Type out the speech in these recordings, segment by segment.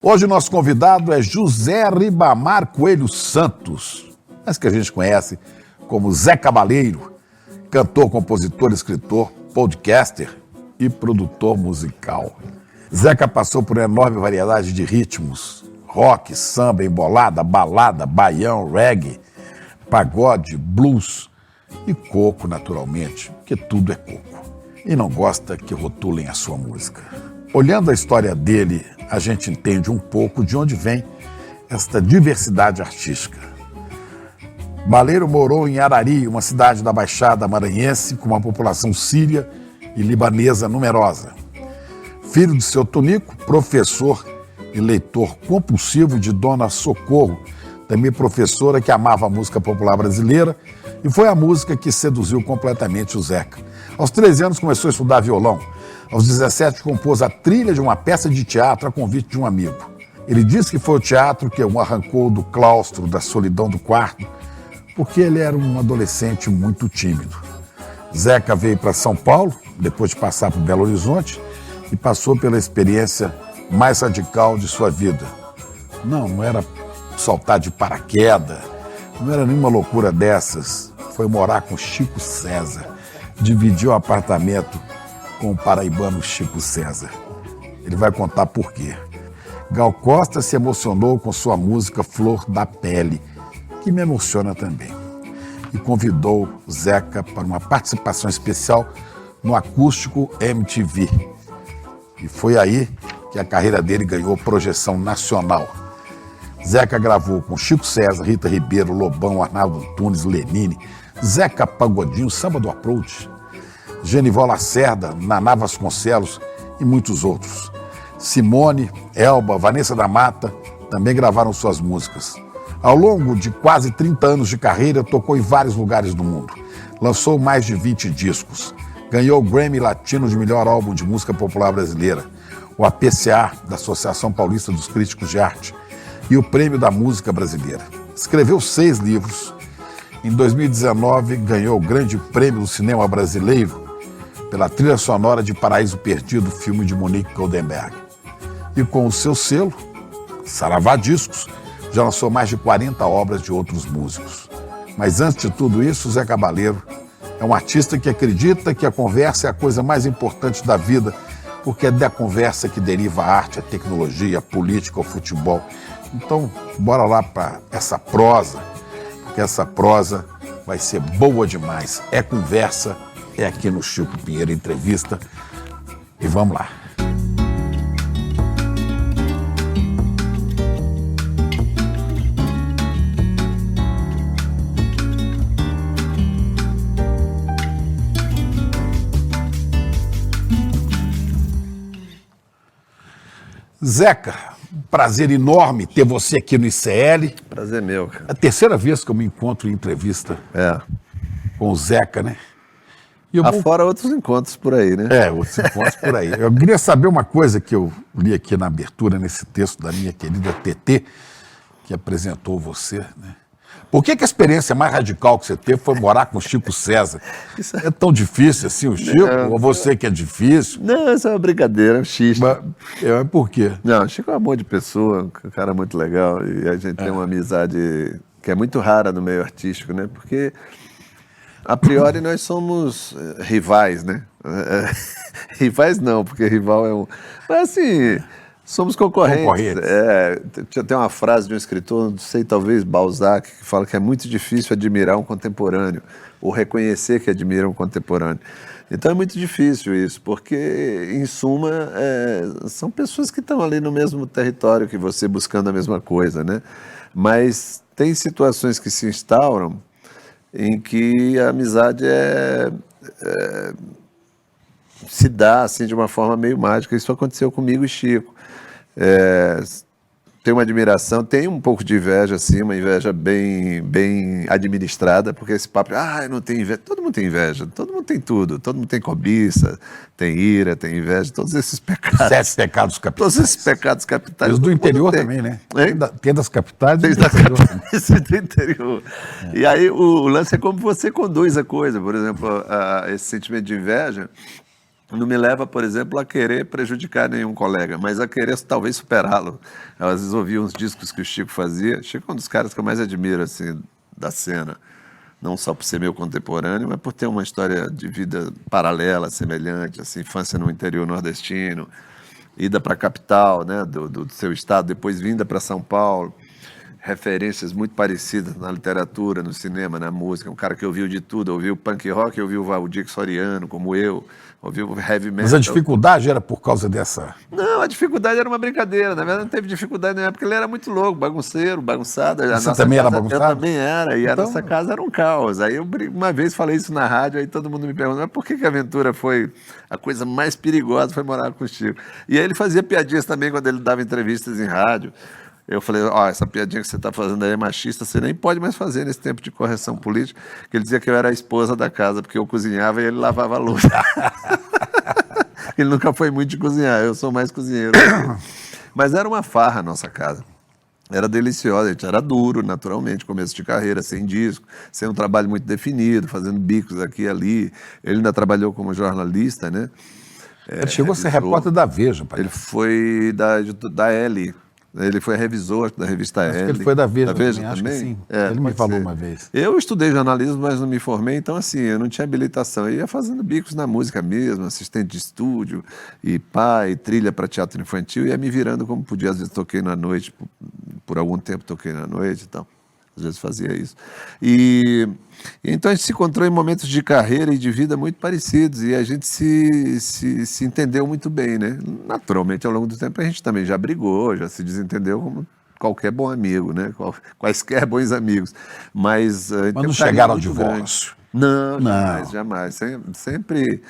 Hoje o nosso convidado é José Ribamar Coelho Santos, mas que a gente conhece como Zé Cabaleiro, cantor, compositor, escritor, podcaster e produtor musical. Zeca passou por uma enorme variedade de ritmos: rock, samba, embolada, balada, baião, reggae, pagode, blues e coco, naturalmente, porque tudo é coco. E não gosta que rotulem a sua música. Olhando a história dele, a gente entende um pouco de onde vem esta diversidade artística. Baleiro morou em Arari, uma cidade da Baixada Maranhense com uma população síria e libanesa numerosa. Filho de seu Tonico, professor e leitor compulsivo de Dona Socorro, também professora que amava a música popular brasileira, e foi a música que seduziu completamente o Zeca. Aos 13 anos começou a estudar violão. Aos 17 compôs a trilha de uma peça de teatro a convite de um amigo. Ele disse que foi o teatro que o arrancou do claustro, da solidão do quarto, porque ele era um adolescente muito tímido. Zeca veio para São Paulo, depois de passar por Belo Horizonte, e passou pela experiência mais radical de sua vida. Não era saltar de paraquedas, não era nenhuma loucura dessas. Foi morar com Chico César, dividiu o apartamento com o paraibano Chico César. Ele vai contar por quê. Gal Costa se emocionou com sua música Flor da Pele, que me emociona também, e convidou Zeca para uma participação especial no Acústico MTV. E foi aí que a carreira dele ganhou projeção nacional. Zeca gravou com Chico César, Rita Ribeiro, Lobão, Arnaldo Antunes, Lenine, Zeca Pagodinho, Samba do Approach, Genival Lacerda, Naná Vasconcelos e muitos outros. Simone, Elba, Vanessa da Mata também gravaram suas músicas. Ao longo de quase 30 anos de carreira, tocou em vários lugares do mundo. Lançou mais de 20 discos. Ganhou o Grammy Latino de melhor álbum de música popular brasileira, o APCA, da Associação Paulista dos Críticos de Arte, e o Prêmio da Música Brasileira. Escreveu 6 livros. Em 2019, ganhou o Grande Prêmio do Cinema Brasileiro pela trilha sonora de Paraíso Perdido, filme de Monique Goldenberg. E com o seu selo, Saravá Discos, já lançou mais de 40 obras de outros músicos. Mas antes de tudo isso, Zé Cabaleiro é um artista que acredita que a conversa é a coisa mais importante da vida, porque é da conversa que deriva a arte, a tecnologia, a política, o futebol. Então, bora lá para essa prosa, porque essa prosa vai ser boa demais. É conversa, é aqui no Chico Pinheiro Entrevista. E vamos lá. Zeca, prazer enorme ter você aqui no ICL. Prazer meu, cara. É a terceira vez que eu me encontro em entrevista com o Zeca, né? Fora outros encontros por aí, né? Outros encontros por aí. Eu queria saber uma coisa que eu li aqui na abertura, nesse texto da minha querida TT, que apresentou você, né? Por que a experiência mais radical que você teve foi morar com o Chico César? É tão difícil assim o Chico? Ou você que é difícil? Não, isso é uma brincadeira, é um xiste. Mas por quê? Não, o Chico é um amor de pessoa, um cara muito legal, e a gente tem uma amizade que é muito rara no meio artístico, né? Porque, a priori, nós somos rivais, né? Rivais não, porque rival é um... Mas assim... Somos concorrentes. Tem uma frase de um escritor, não sei, talvez Balzac, que fala que é muito difícil admirar um contemporâneo, ou reconhecer que admira um contemporâneo. Então é muito difícil isso, porque, em suma, são pessoas que estão ali no mesmo território que você, buscando a mesma coisa, né? Mas tem situações que se instauram em que a amizade se dá assim, de uma forma meio mágica. Isso aconteceu comigo e Chico. Tem uma admiração, tem um pouco de inveja, assim, uma inveja bem administrada, porque esse papo, eu não tenho inveja, todo mundo tem inveja, todo mundo tem tudo, todo mundo tem cobiça, tem ira, tem inveja, todos esses pecados. 7 pecados capitais. Todos esses pecados capitais. Os do interior também, né? Tem das capitais e do interior. E aí o lance é como você conduz a coisa, por exemplo, esse sentimento de inveja. não me leva, por exemplo, a querer prejudicar nenhum colega, mas a querer talvez superá-lo. Eu, às vezes ouvia uns discos que o Chico fazia. Chico é um dos caras que eu mais admiro, assim, da cena. Não só por ser meu contemporâneo, mas por ter uma história de vida paralela, semelhante, assim, infância no interior nordestino, ida para a capital, né, do seu estado, depois vinda para São Paulo. Referências muito parecidas na literatura, no cinema, na música. Um cara que ouviu de tudo, ouviu punk rock, ouviu o Valdir Soriano, como eu, ouviu heavy metal. Mas a dificuldade era por causa dessa... Não, a dificuldade era uma brincadeira. Na verdade, não teve dificuldade na época, ele era muito louco, bagunceiro, bagunçado. Você também era bagunçado? Eu também era, e Então... a nossa casa era um caos. Aí eu uma vez falei isso na rádio, aí todo mundo me perguntou, mas por que a aventura foi a coisa mais perigosa, foi morar com o Chico? E aí ele fazia piadinhas também quando ele dava entrevistas em rádio. Eu falei, essa piadinha que você está fazendo aí é machista, você nem pode mais fazer nesse tempo de correção política, que ele dizia que eu era a esposa da casa, porque eu cozinhava e ele lavava a louça. Ele nunca foi muito de cozinhar, eu sou mais cozinheiro. Mas era uma farra a nossa casa. Era deliciosa, a gente era duro, naturalmente, começo de carreira, sem disco, sem um trabalho muito definido, fazendo bicos aqui e ali. Ele ainda trabalhou como jornalista, né? Ele chegou a ser repórter da Veja, pai. Ele foi da Elle. Ele foi revisor da revista Elle. Acho que ele foi da Veja também? Acho que sim. Ele me falou uma vez. Eu estudei jornalismo, mas não me formei, então assim, eu não tinha habilitação. Eu ia fazendo bicos na música mesmo, assistente de estúdio, e trilha para teatro infantil, e ia me virando como podia. Às vezes toquei na noite, por algum tempo toquei na noite e tal. Às vezes fazia isso. E então a gente se encontrou em momentos de carreira e de vida muito parecidos, e a gente se entendeu muito bem, né? Naturalmente, ao longo do tempo, a gente também já brigou, já se desentendeu como qualquer bom amigo, né? Quaisquer bons amigos. Mas não chegaram ao divórcio? Não, jamais. Sempre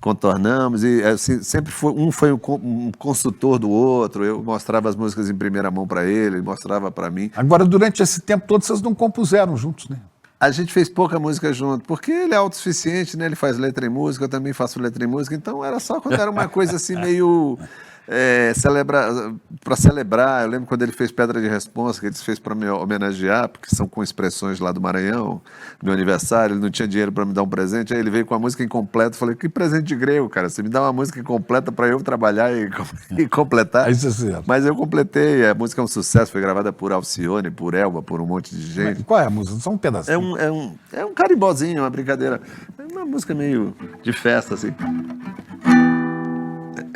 contornamos, e assim, sempre foi um consultor do outro. Eu mostrava as músicas em primeira mão para ele mostrava para mim. Agora, durante esse tempo todo, vocês não compuseram juntos, né? A gente fez pouca música junto, porque ele é autossuficiente, né? Ele faz letra e música, eu também faço letra e música, então era só quando era uma coisa assim meio... para celebrar. Eu lembro quando ele fez Pedra de Responsa, que ele fez para me homenagear, porque são com expressões lá do Maranhão, meu aniversário, ele não tinha dinheiro para me dar um presente, aí ele veio com a música incompleta. Eu falei, que presente de grego, cara, você me dá uma música incompleta para eu trabalhar e completar. Isso é certo. Mas eu completei, a música é um sucesso, foi gravada por Alcione, por Elba, por um monte de gente. Qual é a música? Só um pedacinho. É um carimbozinho, uma brincadeira, é uma música meio de festa, assim.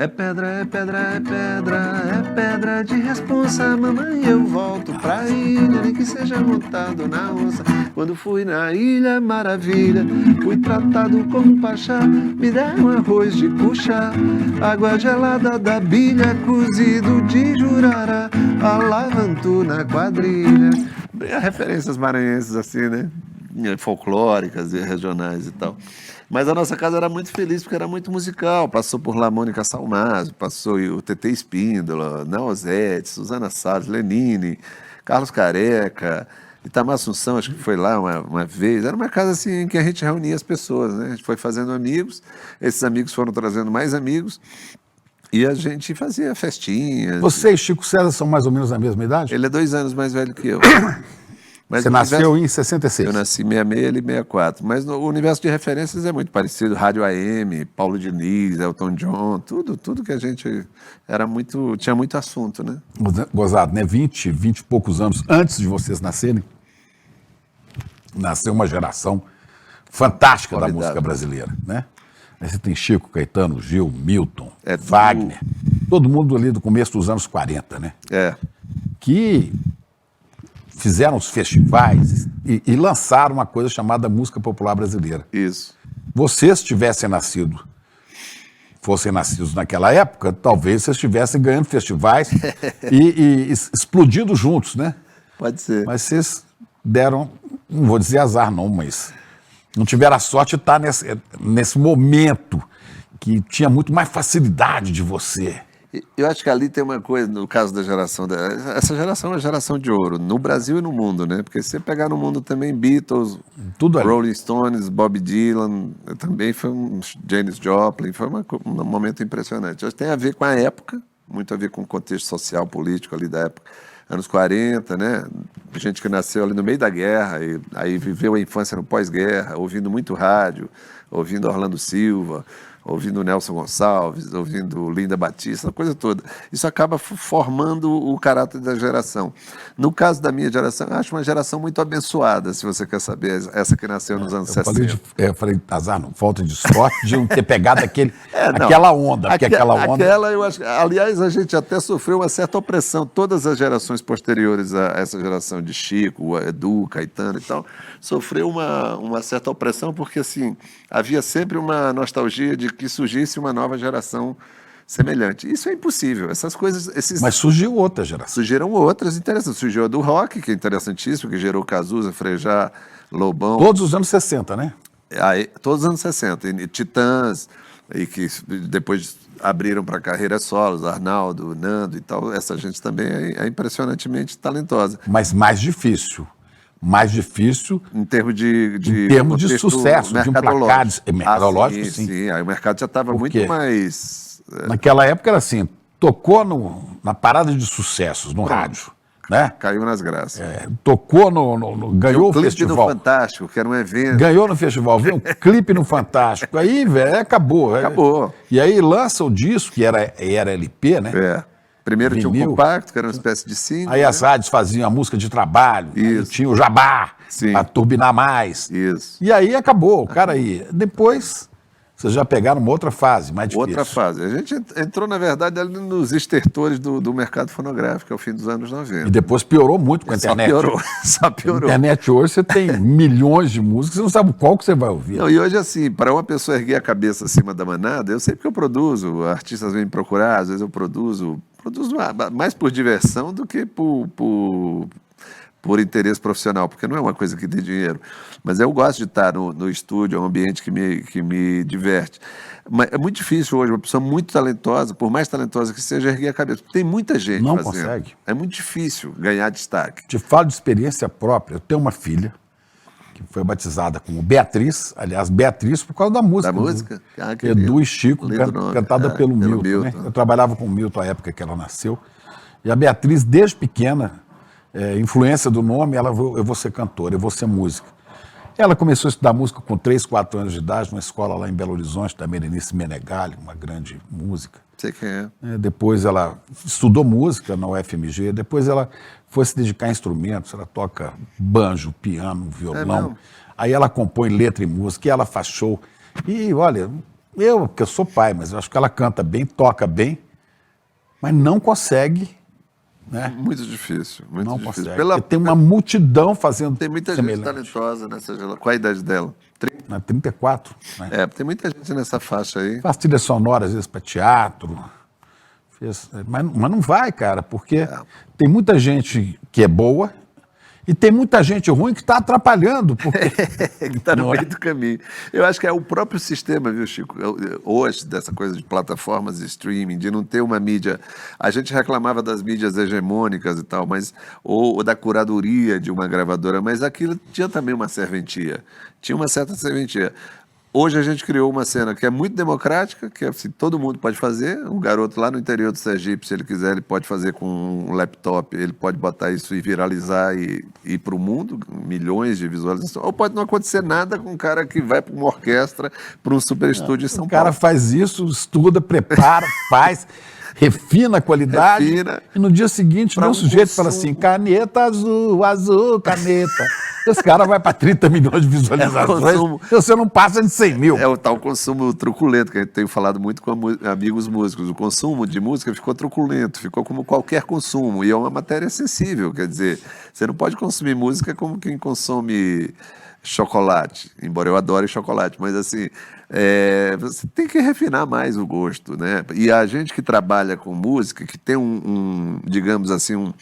É pedra, é pedra, é pedra, é pedra de responsa, mamãe, eu volto pra ilha, nem que seja montado na onça. Quando fui na Ilha Maravilha, fui tratado como um pachá, me deram arroz de cuchá, água gelada da bilha, cozido de jurará, alavantu na quadrilha. Referências maranhenses assim, né? Folclóricas e regionais e tal. Mas a nossa casa era muito feliz porque era muito musical. Passou por lá Mônica Salmazo, passou o TT Espíndola, Nausete, Suzana Salles, Lenine, Carlos Careca, Itamar Assunção, acho que foi lá uma vez. Era uma casa assim em que a gente reunia as pessoas, né? A gente foi fazendo amigos, esses amigos foram trazendo mais amigos e a gente fazia festinhas. Você e Chico César são mais ou menos da mesma idade? Ele é 2 anos mais velho que eu. Mas você nasceu em 66? Eu nasci em 66, ele em 64. Mas o universo de referências é muito parecido. Rádio AM, Paulo Diniz, Elton John, tudo que a gente tinha muito assunto, né? Gozado, né? 20 e poucos anos antes de vocês nascerem, nasceu uma geração fantástica da música brasileira, né? Aí você tem Chico, Caetano, Gil, Milton, Wagner, todo mundo ali do começo dos anos 40, né? Que fizeram os festivais e lançaram uma coisa chamada música popular brasileira. Isso. Vocês fossem nascidos naquela época, talvez vocês estivessem ganhando festivais e explodindo juntos, né? Pode ser. Mas vocês deram, não vou dizer azar não, mas não tiveram a sorte de estar nesse momento que tinha muito mais facilidade de você. Eu acho que ali tem uma coisa, no caso da geração, essa geração é uma geração de ouro, no Brasil e no mundo, né? Porque se você pegar no mundo também, Beatles, tudo Rolling Stones, Bob Dylan, também foi Janis Joplin, foi um momento impressionante. Acho que tem a ver com a época, muito a ver com o contexto social, político ali da época, anos 40, né? Gente que nasceu ali no meio da guerra, e aí viveu a infância no pós-guerra, ouvindo muito rádio, ouvindo Orlando Silva, ouvindo Nelson Gonçalves, ouvindo Linda Batista, essa coisa toda. Isso acaba formando o caráter da geração. No caso da minha geração, eu acho uma geração muito abençoada, se você quer saber, essa que nasceu nos anos 60. Eu falei, azar, não, falta de sorte de não ter pegado aquela onda. Porque aquela onda... Eu acho, aliás, a gente até sofreu uma certa opressão. Todas as gerações posteriores a essa geração de Chico, Edu, Caetano e tal, sofreu uma certa opressão, porque assim, havia sempre uma nostalgia de que surgisse uma nova geração semelhante. Isso é impossível. Essas coisas... Mas surgiu outra geração. Surgiram outras interessantes. Surgiu a do rock, que é interessantíssimo, que gerou Cazuza, Frejá, Lobão. Todos os anos 60, né? Todos os anos 60. E Titãs, e que depois abriram para carreiras solos, Arnaldo, Nando e tal. Essa gente também é impressionantemente talentosa. Mas mais difícil. Mais difícil em termos de sucesso, de um placado mercadológico, sim. Sim, aí o mercado já estava muito mais... Naquela época era assim, tocou na parada de sucessos, no rádio, né? Caiu nas graças. Tocou ganhou o clipe festival. No Fantástico, que era um evento. Ganhou no festival, veio um clipe no Fantástico. Aí, velho, acabou. Acabou. E aí lança o disco, que era LP, né? Primeiro vinil. Tinha o compacto, que era uma espécie de single. Aí as rádios faziam a música de trabalho. Tinha o jabá, para turbinar mais. Isso. E aí acabou, o cara aí. Depois, vocês já pegaram uma outra fase, mais difícil. Outra fase. A gente entrou, na verdade, ali nos estertores do mercado fonográfico, ao fim dos anos 90. E depois piorou muito com a internet. Só piorou. Na internet hoje você tem milhões de músicas, você não sabe qual que você vai ouvir. Não, e hoje, assim, para uma pessoa erguer a cabeça acima da manada, eu sei porque eu produzo, artistas vêm me procurar, às vezes eu produzo mais por diversão do que por interesse profissional, porque não é uma coisa que dê dinheiro. Mas eu gosto de estar no estúdio, é um ambiente que me diverte. Mas é muito difícil hoje, uma pessoa muito talentosa, por mais talentosa que seja, erguer a cabeça. Tem muita gente não fazendo. Consegue. É muito difícil ganhar destaque. Te falo de experiência própria. Eu tenho uma filha que foi batizada como Beatriz, aliás, Beatriz por causa da música. Da música? Edu e Chico, cantada pelo Milton. Né? Eu trabalhava com o Milton à época que ela nasceu. E a Beatriz, desde pequena, influência do nome, eu vou ser cantora, eu vou ser música. Ela começou a estudar música com 3, 4 anos de idade, numa escola lá em Belo Horizonte, da Berenice Menegali, uma grande música. Sei quem é. Depois ela estudou música na UFMG, depois ela foi se dedicar a instrumentos, ela toca banjo, piano, violão. Aí ela compõe letra e música, e ela faz show. E olha, porque eu sou pai, mas eu acho que ela canta bem, toca bem, mas não consegue... Né? Muito difícil, muito não difícil. Consegue. Tem uma multidão fazendo. Tem muita gente talentosa nessa geração. Qual a idade dela? 34. Né? Tem muita gente nessa faixa aí. Faz trilha sonora, às vezes, para teatro. Mas não vai, cara, porque tem muita gente que é boa e tem muita gente ruim que está atrapalhando. Porque... que está no meio do caminho. Eu acho que é o próprio sistema, viu, Chico? Hoje, dessa coisa de plataformas de streaming, de não ter uma mídia... A gente reclamava das mídias hegemônicas e tal, ou da curadoria de uma gravadora, mas aquilo tinha também uma serventia. Tinha uma certa serventia. Hoje a gente criou uma cena que é muito democrática, que assim, todo mundo pode fazer. Um garoto lá no interior do Sergipe, se ele quiser, ele pode fazer com um laptop, ele pode botar isso e viralizar e ir para o mundo, milhões de visualizações. Ou pode não acontecer nada com um cara que vai para uma orquestra, para um super estúdio em São Paulo. O cara faz isso, estuda, prepara, faz... refina a qualidade, e no dia seguinte o sujeito fala assim, caneta azul, azul, caneta. Esse cara vai para 30 milhões de visualizações, você não passa de 100 mil. É o tal consumo truculento, que a gente tem falado muito com amigos músicos. O consumo de música ficou truculento, ficou como qualquer consumo, e é uma matéria sensível, quer dizer, você não pode consumir música como quem consome chocolate, embora eu adore chocolate, mas assim, você tem que refinar mais o gosto, né? E a gente que trabalha com música, que tem digamos assim,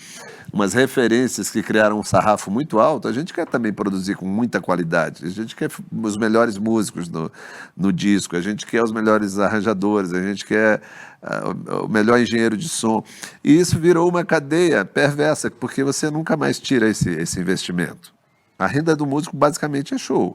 umas referências que criaram um sarrafo muito alto, a gente quer também produzir com muita qualidade, a gente quer os melhores músicos no disco, a gente quer os melhores arranjadores, a gente quer o melhor engenheiro de som, e isso virou uma cadeia perversa, porque você nunca mais tira esse investimento. A renda do músico basicamente é show.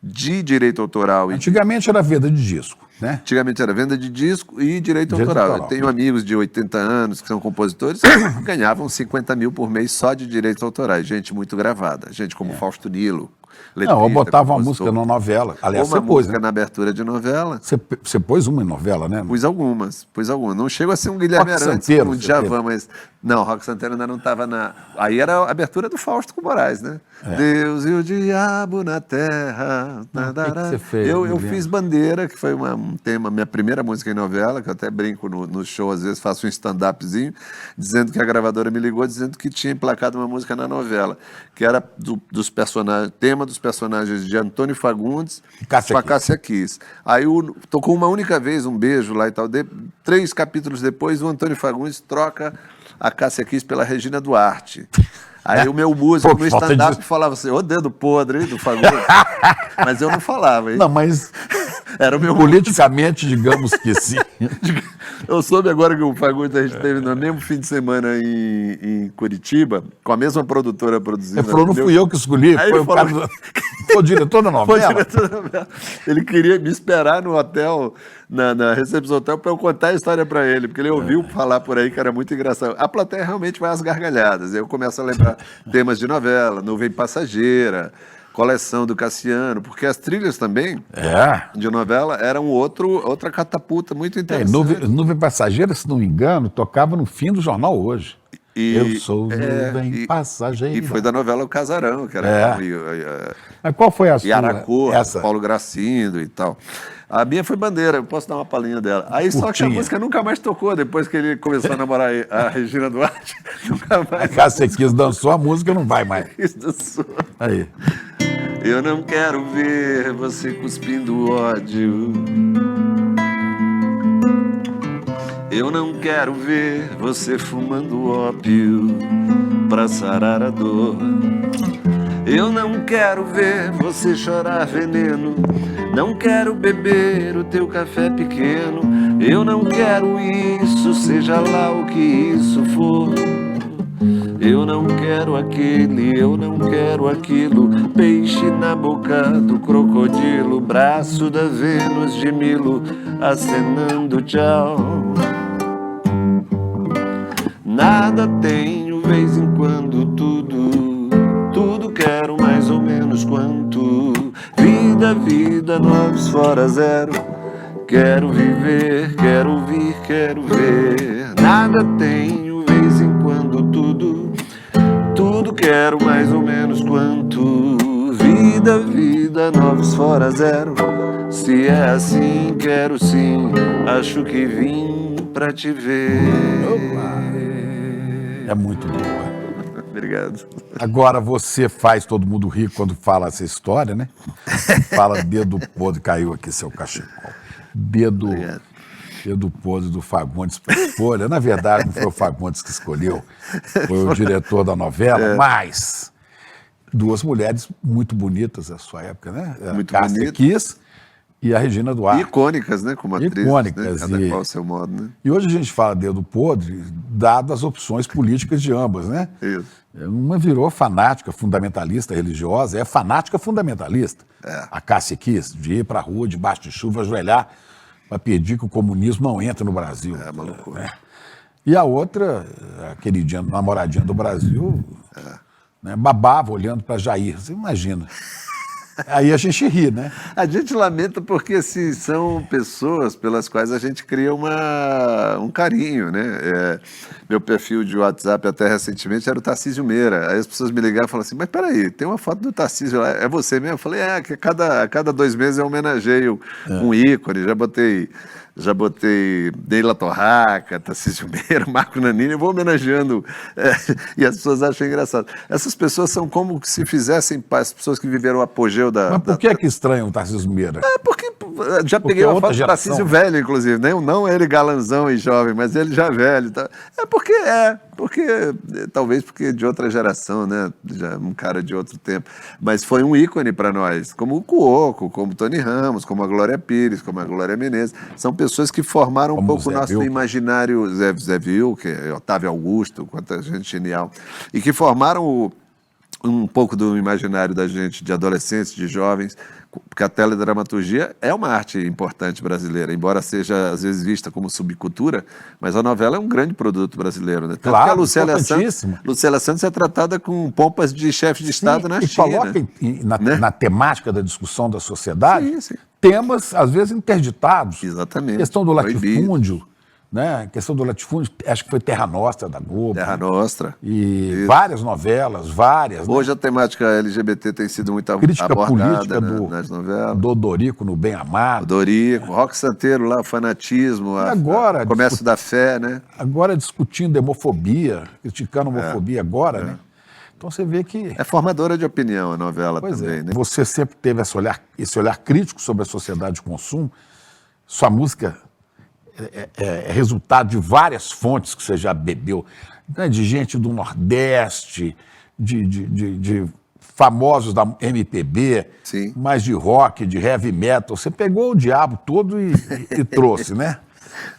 De direito autoral... Antigamente era venda de disco. né? Antigamente era venda de disco e direito Direito autoral. autoral. Eu tenho amigos de 80 anos que são compositores que ganhavam 50 mil por mês só de direitos autorais. Gente muito gravada. Gente como Fausto Nilo. Não, eu botava uma compositor. música numa novela. Aliás, Ou uma você pôs, música né? na abertura de novela. Você pôs uma em novela, né? Pus algumas. Não chego a ser um Guilherme Rock Arantes, Santeiro, um você Djavan, teve? mas... Não, Rock Santeiro ainda não estava na... Aí era a abertura do Fausto com Moraes, né? Deus e o diabo na terra. que você fez, Eu me fiz Bandeira, que foi um tema, minha primeira música em novela, que eu até brinco no show, às vezes faço um stand-upzinho, dizendo que a gravadora me ligou, dizendo que tinha emplacado uma música na novela, que era dos personagens, tema dos personagens de Antônio Fagundes Cássia com a Cássia Kiss. Aí tocou uma única vez, um beijo lá e tal. 3 capítulos depois, o Antônio Fagundes troca a Cássia Kiss pela Regina Duarte. Aí o meu músico Pô, no falta stand-up de- falava assim, ô dedo podre do Fagundes. Mas eu não falava, hein? Não, mas Era o meu politicamente, digamos que sim. Eu soube agora que o Fagundes a gente teve no mesmo fim de semana em Curitiba, com a mesma produtora produzindo. Ele falou, não Meu- fui eu que escolhi, Aí foi ele o cara falou- foi o diretor da Foi novela. diretor da novela. Ele queria me esperar no hotel, na recepção do hotel, para eu contar a história para ele, porque ele ouviu falar por aí que era muito engraçado. A plateia realmente vai às gargalhadas. Aí eu começo a lembrar temas de novela, Nuvem Passageira, Coleção do Cassiano, porque as trilhas também de novela eram outra catapulta muito interessante. Nuvem Passageira, se não me engano, tocava no fim do jornal hoje. Eu sou nuvem passageira. E foi da novela O Casarão, que era Mas qual foi a sua? Yaracô, Essa? Paulo Gracindo e tal. A minha foi Bandeira, eu posso dar uma palhinha dela. Aí só que a Curtinha. música nunca mais tocou, depois que ele começou a namorar a Regina Duarte. Nunca A mais. Cássia Kiss dançou, a música não vai mais. Isso dançou. Aí. Eu não quero ver você cuspindo ódio. Eu não quero ver você fumando ópio pra sarar a dor. Eu não quero ver você chorar veneno. Não quero beber o teu café pequeno. Eu não quero isso, seja lá o que isso for. Eu não quero aquele, eu não quero aquilo. Peixe na boca do crocodilo, braço da Vênus de Milo, acenando tchau. Nada tenho, vez em quando, tudo quero mais ou menos quanto. Vida, 9 fora 0. Quero viver, quero ouvir, quero ver. Nada tenho, vez em quando, tudo quero mais ou menos quanto. Vida, 9 fora 0. Se é assim, quero sim. Acho que vim pra te ver. É muito boa. Obrigado. Agora você faz todo mundo rir quando fala essa história, né? Fala dedo podre, caiu aqui seu cachecol. Dedo podre do Fagundes para Folha. Na verdade, não foi o Fagundes que escolheu, foi o diretor da novela, mas 2 mulheres muito bonitas da sua época, né? A Muito Cássia bonita. Kiss e a Regina Duarte. Icônicas, né? Como atrizes, Icônicas, né? Cada e- qual ao seu modo, né? E hoje a gente fala dedo podre, dadas as opções políticas de ambas, né? Isso. Uma virou fanática, fundamentalista religiosa, é fanática fundamentalista. A Cássia Kiss, de ir para a rua, debaixo de chuva, ajoelhar para pedir que o comunismo não entre no Brasil. É uma loucura. E a outra, a queridinha, namoradinha do Brasil, né, babava olhando para Jair. Você imagina. Aí a gente ri, né? A gente lamenta porque assim, são pessoas pelas quais a gente cria um carinho, né? Meu perfil de WhatsApp até recentemente era o Tarcísio Meira. Aí as pessoas me ligavam e falavam assim, mas peraí, tem uma foto do Tarcísio lá, é você mesmo? Eu falei, que a cada 2 meses eu homenageio um ícone, já botei Neila Torraca, Tarcísio Meira, Marco Nanini, eu vou homenageando, e as pessoas acham engraçado. Essas pessoas são como se fizessem as pessoas que viveram o apogeu da... Mas por que é que estranham o Tarcísio Meira? Porque já Porque peguei é uma outra foto do geração. Tarcísio velho, inclusive, né? Não ele galanzão e jovem, mas ele já velho. Tá? Talvez porque de outra geração, né? Já um cara de outro tempo. Mas foi um ícone para nós, como o Cuoco, como o Tony Ramos, como a Glória Pires, como a Glória Menezes. São pessoas que formaram Como um pouco o o Zé nosso Vilker. imaginário, Zé Vilker, Otávio Augusto, quanta gente genial. E que formaram um pouco do imaginário da gente, de adolescentes, de jovens, porque a teledramaturgia é uma arte importante brasileira, embora seja às vezes vista como subcultura, mas a novela é um grande produto brasileiro, né? Tanto Claro, que a Lucélia importantíssimo. Santos é tratada com pompas de chefe de Estado na e China. coloca na temática da discussão da sociedade Sim. temas, às vezes, interditados. Exatamente. Questão do Proibido. latifúndio, né? Questão do latifúndio, acho que foi Terra Nostra da Globo. Terra Nostra. E Isso. várias novelas, várias. Hoje a temática LGBT tem sido muito Crítica abordada, política né, nas novelas. do Odorico no Bem O Amado. Dorico, Roque Santeiro lá, o fanatismo, agora, o comércio da fé, né? Agora discutindo homofobia, criticando a homofobia agora, né? Então você vê que... É formadora de opinião a novela Pois também, é, né? você sempre teve esse olhar crítico sobre a sociedade de consumo. Sua música é resultado de várias fontes que você já bebeu, né? De gente do Nordeste, de famosos da MPB, Sim. mais de rock, de heavy metal. Você pegou o diabo todo e trouxe, né?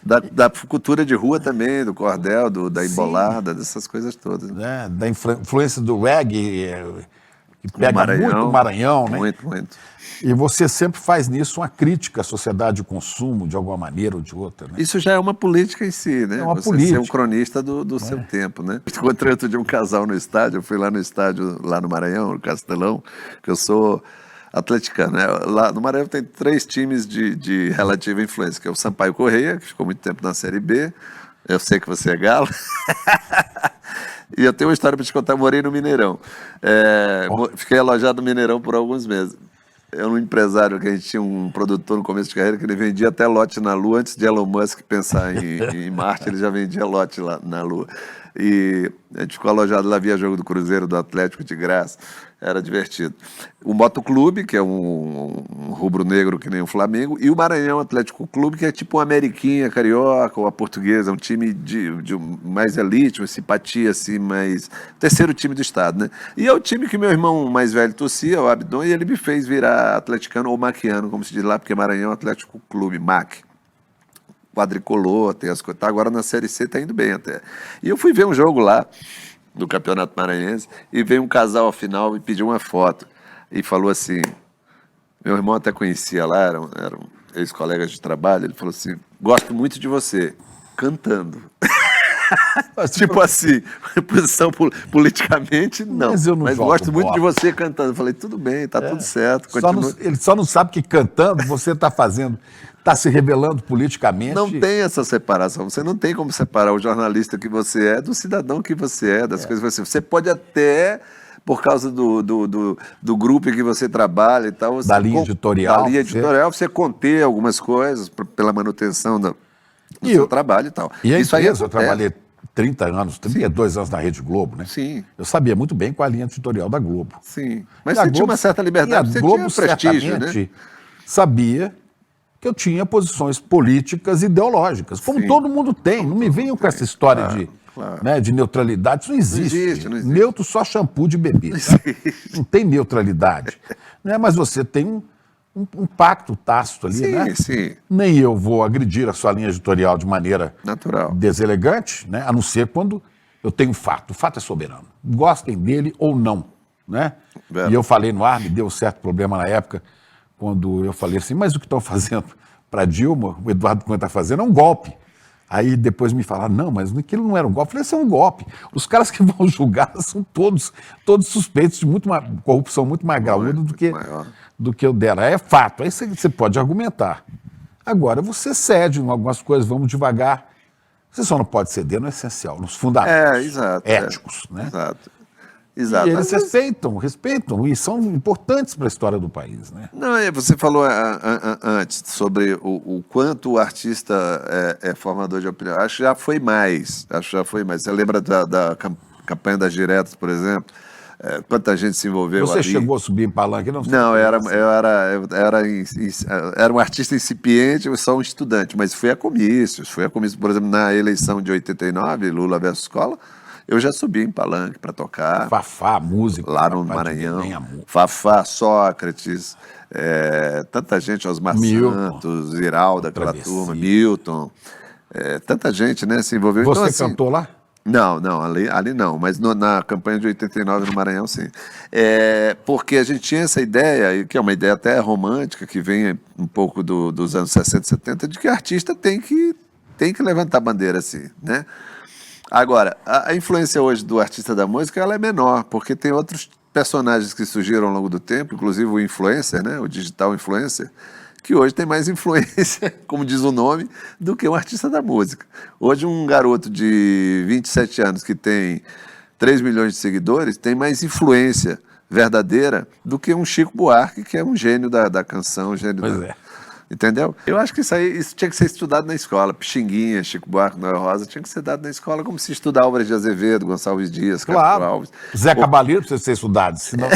Da cultura de rua também, do cordel, da embolada, dessas coisas todas. Né? Da influência do reggae, que pega Maranhão, muito o Maranhão, né? Muito. E você sempre faz nisso uma crítica à sociedade de consumo, de alguma maneira ou de outra, né? Isso já é uma política em si, né? É uma você política. ser um cronista do seu tempo, né? Encontrei outro dia um casal no estádio, eu fui lá no estádio, lá no Maranhão, no Castelão, que eu sou atleticano, né? Lá no Maranhão tem 3 times de relativa influência, que é o Sampaio Correia, que ficou muito tempo na Série B, eu sei que você é galo, e eu tenho uma história para te contar, eu morei no Mineirão, fiquei alojado no Mineirão por alguns meses. Eu era um empresário, que a gente tinha um produtor no começo de carreira, que ele vendia até lote na Lua, antes de Elon Musk pensar em Marte, ele já vendia lote lá na Lua. E a gente ficou alojado lá, via jogo do Cruzeiro, do Atlético de graça, era divertido. O Motoclube, que é um rubro-negro que nem o Flamengo, e o Maranhão Atlético Clube, que é tipo uma Ameriquinha carioca ou a Portuguesa, um time de mais elite, uma simpatia assim, mais... terceiro time do estado, né? E é o time que meu irmão mais velho torcia, o Abdon, e ele me fez virar atleticano ou maquiano, como se diz lá, porque Maranhão Atlético Clube, MAC. Quadricolor, tem as coisas. Tá, agora na Série C tá indo bem até. E eu fui ver um jogo lá, do Campeonato Maranhense, e veio um casal ao final e pediu uma foto. E falou assim, meu irmão até conhecia lá, eram ex-colegas de trabalho, ele falou assim, gosto muito de você, cantando. Tipo assim, posição politicamente, não. Mas gosto muito de você cantando. Eu falei, tudo bem, tá tudo certo. Ele só não sabe que cantando você está se revelando politicamente. Não tem essa separação. Você não tem como separar o jornalista que você é do cidadão que você é, das coisas que você... Você pode até, por causa do grupo em que você trabalha e tal... Da linha editorial. Da linha editorial, você conter algumas coisas pela manutenção do seu trabalho e tal. E isso aí, eu trabalhei 30 anos, 32 anos na Rede Globo, né? Sim. Eu sabia muito bem qual a linha editorial da Globo. Sim. Mas você tinha uma certa liberdade, você tinha prestígio, né? Sabia que eu tinha posições políticas e ideológicas, como todo mundo tem. Não me venham com essa história de neutralidade, isso não existe. Não existe. Neutro só shampoo de bebê. Não tem neutralidade. Né? Mas você tem um pacto tácito ali, né? Sim. Nem eu vou agredir a sua linha editorial de maneira natural, deselegante, né? A não ser quando eu tenho fato. O fato é soberano. Gostem dele ou não, né? E eu falei no ar, me deu um certo problema na época, quando eu falei assim, mas o que estão fazendo para Dilma, o Eduardo Cunha está fazendo, é um golpe. Aí depois me falaram, não, mas aquilo não era um golpe. Eu falei, isso é um golpe. Os caras que vão julgar são todos suspeitos de corrupção muito mais graúda do que o dela. É fato, aí você pode argumentar. Agora, você cede em algumas coisas, vamos devagar. Você só não pode ceder no essencial, nos fundamentos éticos. Né? Exato. E eles respeitam e são importantes para a história do país. Né? Não, você falou antes sobre o quanto o artista é formador de opinião. Acho que já foi mais. Você lembra da campanha das diretas, por exemplo? Quanta gente se envolveu ali. Você chegou a subir em palanque? Não, eu era um artista incipiente, eu sou um estudante, mas fui a comícios. Por exemplo, na eleição de 89, Lula versus Collor, eu já subi em palanque para tocar. Fafá, música. Lá no Maranhão. Fafá, Sócrates, tanta gente, Osmar Santos, Iralda, aquela turma, Milton. Tanta gente, né, se envolveu. Você então, assim, cantou lá? Não, ali não, mas na campanha de 89 no Maranhão, sim. Porque a gente tinha essa ideia, que é uma ideia até romântica, que vem um pouco dos anos 60, 70, de que o artista tem que levantar a bandeira assim, né? Agora, a influência hoje do artista da música, ela é menor, porque tem outros personagens que surgiram ao longo do tempo, inclusive o influencer, né? O digital influencer, que hoje tem mais influência, como diz o nome, do que um artista da música. Hoje um garoto de 27 anos que tem 3 milhões de seguidores tem mais influência verdadeira do que um Chico Buarque, que é um gênio da canção, um gênio Pois da... é. Entendeu? Eu acho que isso tinha que ser estudado na escola. Pixinguinha, Chico Buarque, Noel Rosa, tinha que ser dado na escola como se estudar Álvares de Azevedo, Gonçalves Dias, Castro Claro. Alves. Zé Cabaleiro precisa ser estudado, senão...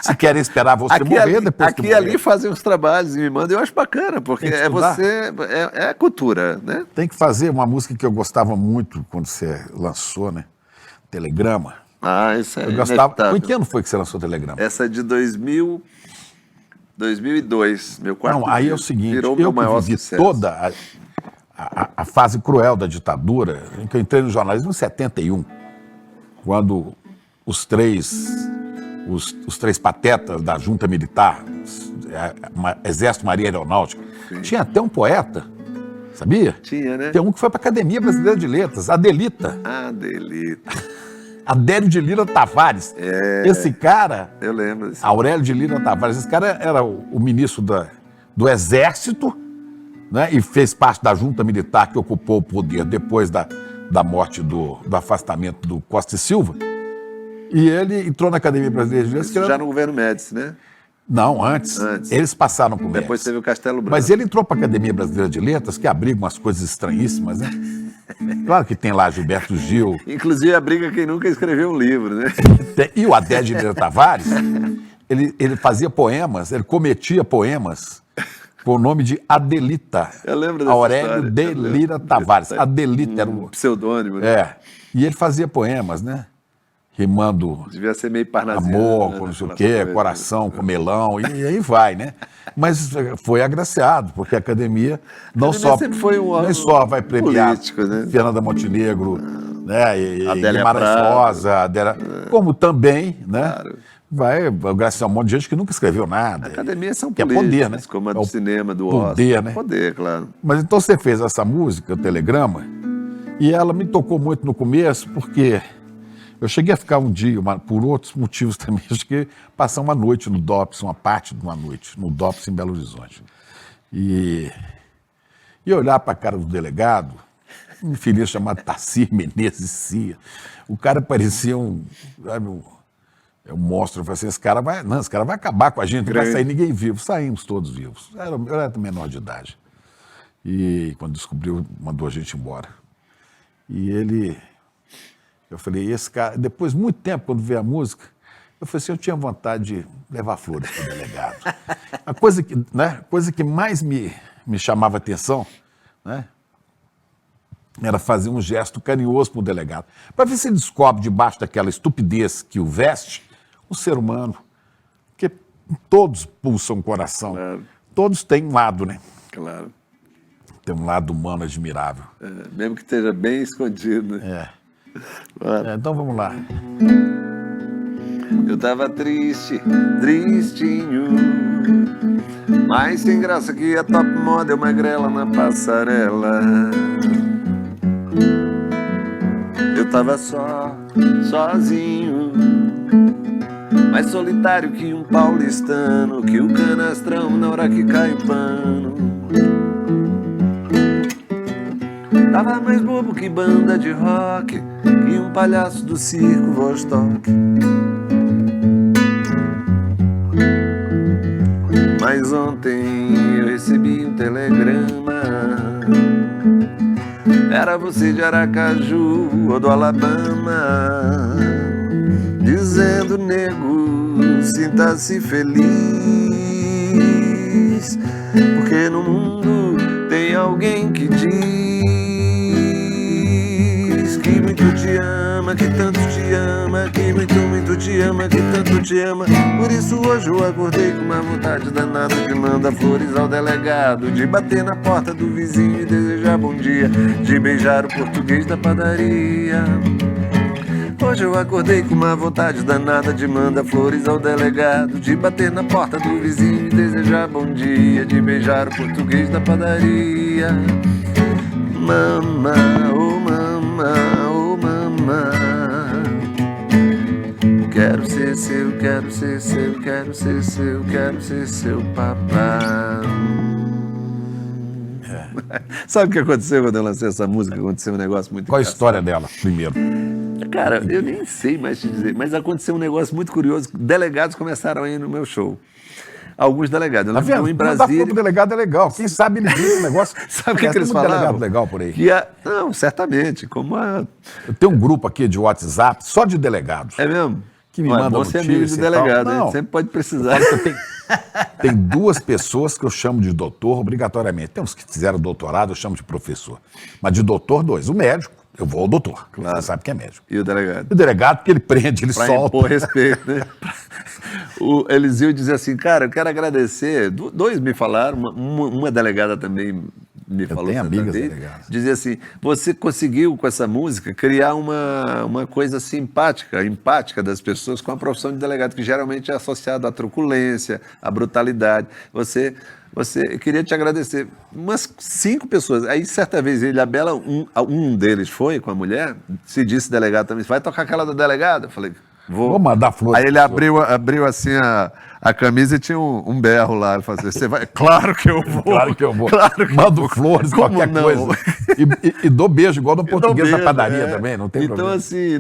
Se querem esperar você morrer, depois que aqui e morrer. ali fazem os trabalhos e me mandam, eu acho bacana, porque é cultura, né? Tem que fazer uma música que eu gostava muito quando você lançou, né? Telegrama. Isso é Eu gostava. inevitável. Em que ano foi que você lançou o Telegrama? Essa é de 2002, meu quarto Não, aí é o disco. seguinte, Virou eu meu que maior vivi sucesso. toda a fase cruel da ditadura, em que eu entrei no jornalismo em 71, quando os três patetas da junta militar, Exército, Marinha e Aeronáutica, tinha até um poeta, sabia? Tinha, né? Tem um que foi para a Academia Brasileira de Letras, Adelita. Adelita. Adélio de Lira Tavares. Esse cara, Eu lembro disso. Aurélio de Lira Tavares, esse cara era o ministro do Exército, né, e fez parte da junta militar que ocupou o poder depois da morte, do afastamento do Costa e Silva. E ele entrou na Academia Brasileira de Letras. Isso já no governo Médici, né? Não, antes. Eles passaram por Depois teve o Castelo Branco. Mas ele entrou para a Academia Brasileira de Letras, que abriga umas coisas estranhíssimas, né? Claro que tem lá Gilberto Gil. Inclusive abriga quem nunca escreveu um livro, né? E o Adélio de Lira Tavares, ele fazia poemas, ele cometia poemas com o nome de Adelita. Eu lembro dessa Aurélio história. de Lira Tavares. Adelita era o... Pseudônimo, né? E ele fazia poemas, né? Rimando Devia ser meio parnasiano. amor, né? com não sei o quê, coração, com melão, e aí vai, né? Mas foi agraciado, porque a academia não só vai premiar político, né? Fernanda Montenegro, né? E Adélia Guimarães Prado. Rosa, como também, né? Claro. Vai agraciar um monte de gente que nunca escreveu nada. Academias são que é políticas, poder, né? como a É do o cinema, do poder, Oscar. né? Poder, claro. Mas então você fez essa música, o Telegrama, e ela me tocou muito no começo, porque eu cheguei a ficar um dia, por outros motivos também, eu cheguei a passar uma noite no DOPS, uma parte de uma noite, no DOPS em Belo Horizonte. E olhar para a cara do delegado, um infeliz chamado Tarcísio Menezes Cia, o cara parecia um monstro. Eu falei assim, esse cara vai acabar com a gente, não vai sair ninguém vivo. Saímos todos vivos. Eu era menor de idade. E quando descobriu, mandou a gente embora. Eu falei, esse cara, depois de muito tempo, quando veio a música, eu falei assim, eu tinha vontade de levar flores para o delegado. A coisa que mais me chamava a atenção, né, era fazer um gesto carinhoso para o delegado, para ver se ele descobre debaixo daquela estupidez que o veste, o ser humano, porque todos pulsam o coração, Claro. Todos têm um lado, né? Claro. Tem um lado humano admirável. Mesmo que esteja bem escondido, né? Claro. Então vamos lá. Eu tava triste, tristinho, mas sem graça que a top moda é uma grela na passarela. Eu tava sozinho, mais solitário que um paulistano, que o canastrão na hora que cai o pano. Tava mais bobo que banda de rock, que um palhaço do circo Vostok. Mas ontem eu recebi um telegrama. Era você de Aracaju ou do Alabama, dizendo, nego, sinta-se feliz, porque no mundo tem alguém que diz que muito te ama ama, que tanto te ama, que muito, muito te ama, que tanto te ama. Por isso hoje eu acordei com uma vontade danada de mandar flores ao delegado, de bater na porta do vizinho e desejar bom dia, de beijar o português da padaria. Hoje eu acordei com uma vontade danada de mandar flores ao delegado, de bater na porta do vizinho e desejar bom dia, de beijar o português da padaria. Mama, oh mama, oh mama, quero ser seu, quero ser seu, quero ser seu, quero ser seu papá. Sabe o que aconteceu quando eu lancei essa música? Aconteceu um negócio muito Qual a história dela, primeiro? Cara, eu nem sei mais te dizer, mas aconteceu um negócio muito curioso. Delegados começaram a ir no meu show. Alguns delegados. Tá vendo? Em Mandar Brasília. pro delegado é legal. Quem sabe ele viu o negócio. Sabe o que eles Tem falaram? delegado legal por aí. Não, certamente. Eu tenho um grupo aqui de WhatsApp só de delegados. É mesmo? Que me Olha, mandam bom ser notícia amigo de e tal. delegado, Não. hein? Sempre pode precisar. Tem duas pessoas que eu chamo de doutor obrigatoriamente. Tem uns que fizeram doutorado, eu chamo de professor. Mas de doutor, dois. O médico, eu vou ao doutor. Claro. Você sabe que é médico. E o delegado? O delegado, porque ele prende, ele Pra solta. impor respeito, né? O Eliseu dizia assim, cara, eu quero agradecer. Dois me falaram, uma delegada também me falou. tenho certa amigas vez, delegadas. dizia assim, você conseguiu com essa música criar uma coisa simpática, empática das pessoas com a profissão de delegado, que geralmente é associado à truculência, à brutalidade. Eu queria te agradecer. Umas 5 pessoas. Aí, certa vez, ele e a Bela, um deles foi com a mulher, se disse delegado também, vai tocar aquela da delegada? Eu falei, Vou mandar flores. Aí ele abriu assim a camisa e tinha um berro lá. Ele falou assim, você vai? Claro que eu vou. Claro que eu vou. Claro que Mando eu vou. flores, Como qualquer não? coisa. E dou beijo, igual no português da padaria é. também, não tem então, problema. assim,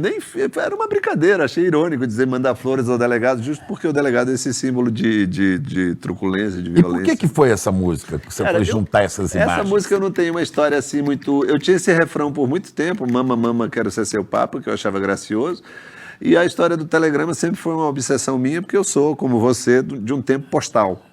era uma brincadeira. Achei irônico dizer mandar flores ao delegado, justo porque o delegado é esse símbolo de truculência, de E violência. por que foi essa música que você Cara, foi juntar essas imagens? Essa música eu não tenho uma história assim muito... Eu tinha esse refrão por muito tempo, Mama, Mama, Quero Ser Seu Papa, que eu achava gracioso. E a história do telegrama sempre foi uma obsessão minha, porque eu sou, como você, de um tempo postal.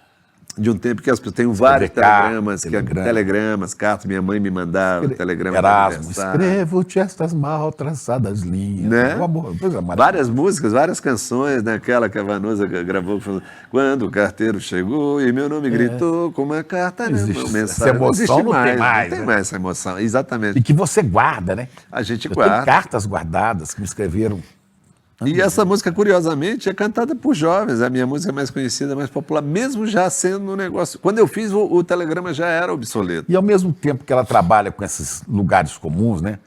De um tempo que as pessoas... Tenho vários telegramas, cartas, minha mãe me mandava, telegrama de Erasmo, aniversário. escrevo-te estas mal traçadas linhas. Né? Um amor, coisa maravilhosa. Várias músicas, várias canções, né? Aquela que a Vanusa gravou, falando, quando o carteiro chegou e meu nome gritou com uma carta, Não existe. uma Essa mensagem. emoção não tem mais, Não tem né? mais essa emoção, exatamente. E que você guarda, né? A gente Eu tenho guarda. cartas guardadas que me escreveram. E essa música, curiosamente, é cantada por jovens. A minha música é mais conhecida, mais popular, mesmo já sendo um negócio... Quando eu fiz, o telegrama já era obsoleto. E ao mesmo tempo que ela trabalha com esses lugares comuns, né?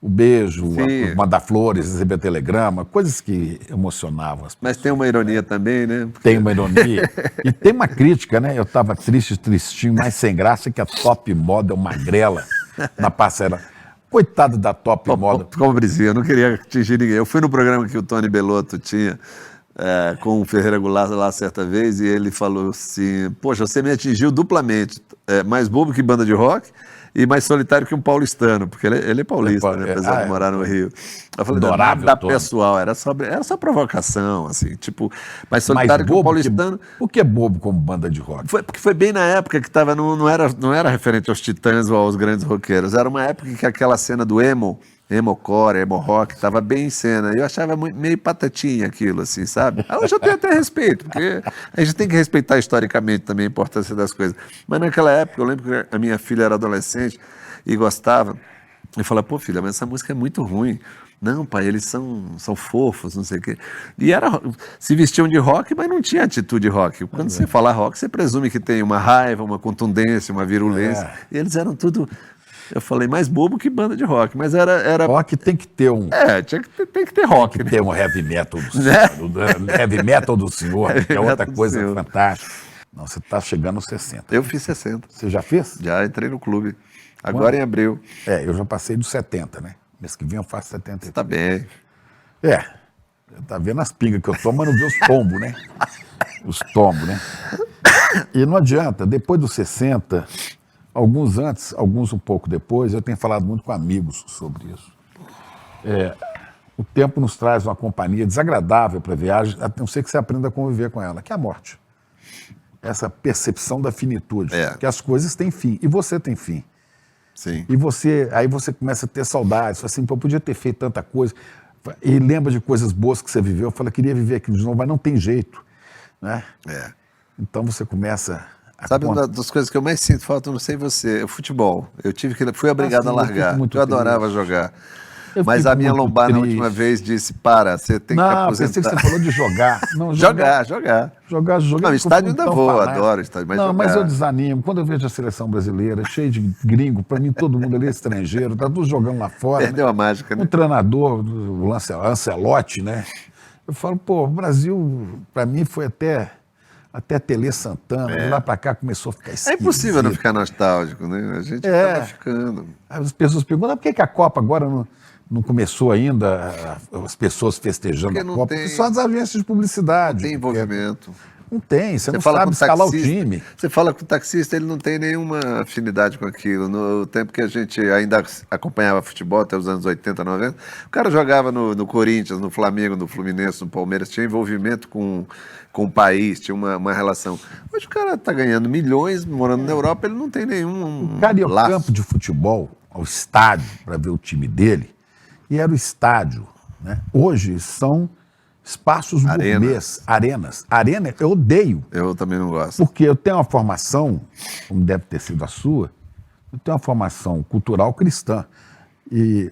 O beijo, Sim. mandar flores, receber telegrama, coisas que emocionavam as pessoas. Mas tem uma ironia também, né? Tem uma ironia. E tem uma crítica, né? Eu estava triste, tristinho, mais sem graça que a Top Model magrela na passarela. Coitado da Top Model. Pobrezinha, eu não queria atingir ninguém. Eu fui no programa que o Tony Bellotto tinha com o Ferreira Goulart lá certa vez e ele falou assim, poxa, você me atingiu duplamente, mais bobo que banda de rock e mais solitário que um paulistano, porque ele é paulista, né, apesar de morar no Rio. Eu falei, nada pessoal, era só provocação, assim, tipo, mais solitário que um paulistano. O que é bobo como banda de rock? Porque foi bem na época que tava, não era referente aos Titãs ou aos grandes roqueiros, era uma época que aquela cena do emo-core, emo-rock, estava bem em cena. Eu achava meio patatinha aquilo, assim, sabe? Hoje eu tenho até respeito, porque a gente tem que respeitar historicamente também a importância das coisas. Mas naquela época, eu lembro que a minha filha era adolescente e gostava. Eu falava, pô, filha, mas essa música é muito ruim. Não, pai, eles são fofos, não sei o quê. E se vestiam de rock, mas não tinha atitude rock. Quando você fala rock, você presume que tem uma raiva, uma contundência, uma virulência. E eles eram tudo... Eu falei, mais bobo que banda de rock, mas era... Rock tem que ter um... tem que ter rock. Tem que ter um heavy metal do senhor. Heavy metal do senhor, que é outra coisa fantástica. Não, você está chegando aos 60. Eu fiz 60. Você já fez? Já entrei no clube. Agora em abril. Eu já passei dos 70, né? Mês que vem eu faço 70. Você tá bem. Tá vendo as pingas que eu tomo, mas não vê os tombos, né? Os tombos, né? E não adianta, depois dos 60... Alguns antes, alguns um pouco depois, eu tenho falado muito com amigos sobre isso. O tempo nos traz uma companhia desagradável para a viagem, a não ser que você aprenda a conviver com ela, que é a morte. Essa percepção da finitude, que as coisas têm fim, e você tem fim. Sim. E aí você começa a ter saudades, assim, pô, eu podia ter feito tanta coisa. E lembra de coisas boas que você viveu. Eu falei, queria viver aquilo de novo, mas não tem jeito, né? Então você começa a... Sabe, uma das coisas que eu mais sinto falta, não sei você, é o futebol. Fui obrigado a largar. Eu adorava jogar. Mas a minha lombar na última vez disse, você tem que aposentar. Pensei que você falou de jogar. Não, jogar. Não, estádio ainda vou, adoro estádio, mas jogar. Mas eu desanimo. Quando eu vejo a seleção brasileira cheia de gringo, para mim todo mundo ali é estrangeiro, tá tudo jogando lá fora. Perdeu a mágica, né? Um treinador, o Ancelotti, né? Eu falo, o Brasil, para mim, foi até Tele Santana, de lá para cá começou a ficar esquisito. É impossível não ficar nostálgico, né? A gente acaba ficando. As pessoas perguntam, por que a Copa agora não começou ainda, as pessoas festejando a Copa? Porque só as agências de publicidade. Não tem envolvimento. Não tem, você não sabe escalar o time. Você fala com o taxista, ele não tem nenhuma afinidade com aquilo. No tempo que a gente ainda acompanhava futebol, até os anos 80, 90, o cara jogava no Corinthians, no Flamengo, no Fluminense, no Palmeiras, tinha envolvimento com o país, tinha uma relação. Hoje o cara está ganhando milhões, morando na Europa, ele não tem nenhum O cara ia ao campo de futebol, ao estádio, para ver o time dele, e era o estádio, né? Hoje são espaços gourmets, arenas. Arena eu odeio. Eu também não gosto. Porque eu tenho uma formação, como deve ter sido a sua, eu tenho uma formação cultural cristã. E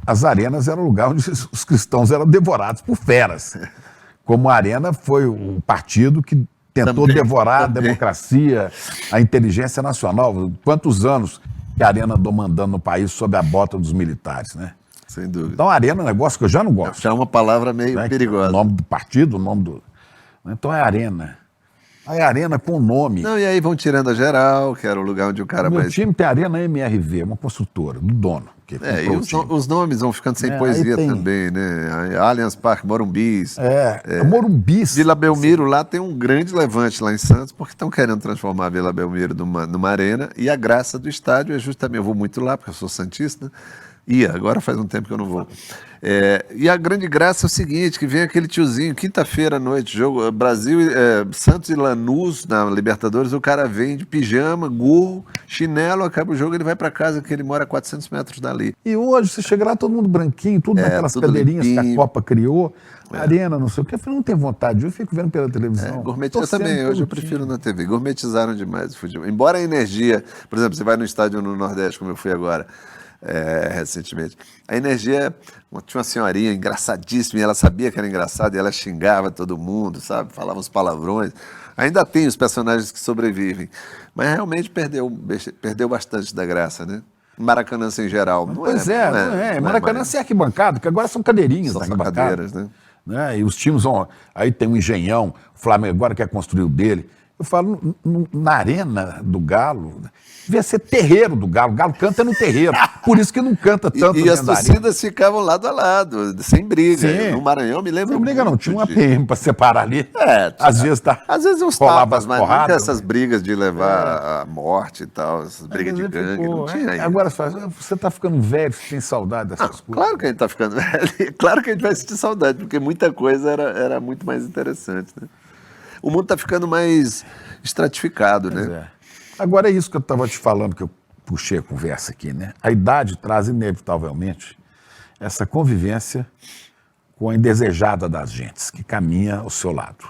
as arenas eram lugar onde os cristãos eram devorados por feras. Como a Arena foi o partido que tentou devorar a democracia, a inteligência nacional. Quantos anos que a Arena andou mandando no país sob a bota dos militares, né? Sem dúvida. Então, a Arena é um negócio que eu já não gosto. Já é uma palavra meio perigosa. O nome do partido, o nome do... Então, é Arena. Aí, Arena com o nome. Não, e aí vão tirando a geral, que era o lugar onde o cara... Meu time tem Arena MRV, uma construtora, do dono. E os nomes vão ficando sem poesia também, né? Allianz Parque, Morumbis. Morumbis. Vila Belmiro lá tem um grande levante lá em Santos, porque estão querendo transformar a Vila Belmiro numa arena, e a graça do estádio é justamente... Eu vou muito lá, porque eu sou santista, agora faz um tempo que eu não vou. E a grande graça é o seguinte, que vem aquele tiozinho, quinta-feira à noite, jogo Brasil, Santos e Lanús na Libertadores, o cara vem de pijama, gorro, chinelo, acaba o jogo, ele vai para casa, que ele mora a 400 metros dali. E hoje, você chega lá, todo mundo branquinho, tudo naquelas cadeirinhas limpinho, que a Copa criou, arena, não sei o que, eu falei, não tem vontade, eu fico vendo pela televisão. Eu também, hoje eu prefiro na TV, gourmetizaram demais o futebol. Embora a energia, por exemplo, você vai no estádio no Nordeste, como eu fui agora, recentemente. A energia, tinha uma senhorinha engraçadíssima, e ela sabia que era engraçada, e ela xingava todo mundo, sabe? Falava uns palavrões. Ainda tem os personagens que sobrevivem, mas realmente perdeu bastante da graça, né? Maracanã em geral. Maracanã sem arquibancada, que agora são cadeirinhas. São cadeiras, né? E os times vão... Aí tem um Engenhão, o Flamengo agora quer construir o dele. Eu falo, na arena do Galo, devia ser terreiro do Galo. O Galo canta no terreiro. Por isso que não canta tanto. E as torcidas ficavam lado a lado, sem briga. Sim. No Maranhão, me lembro. Sem briga não, tinha uma PM para separar ali. Às vezes uns tapas, mas porradas, nunca essas brigas de levar a morte e tal, essas brigas de gangue. Não tinha isso. Agora você está ficando velho, você tem saudade dessas coisas. Claro que a gente está ficando velho. Claro que a gente vai sentir saudade, porque muita coisa era muito mais interessante, né? O mundo está ficando mais estratificado, né? Agora é isso que eu estava te falando, que eu puxei a conversa aqui, né? A idade traz inevitavelmente essa convivência com a indesejada das gentes, que caminha ao seu lado.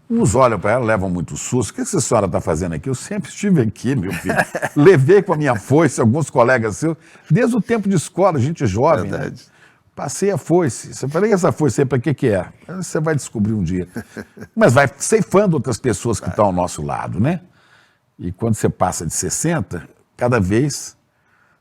Uns olham para ela, levam muito susto. O que essa senhora está fazendo aqui? Eu sempre estive aqui, meu filho. Levei com a minha foice alguns colegas seus, desde o tempo de escola, gente jovem. Verdade. Né? Passei a foice. Você falei, essa foice aí para que é? Você vai descobrir um dia. Mas vai ceifando outras pessoas que estão ao nosso lado, né? E quando você passa de 60, cada vez,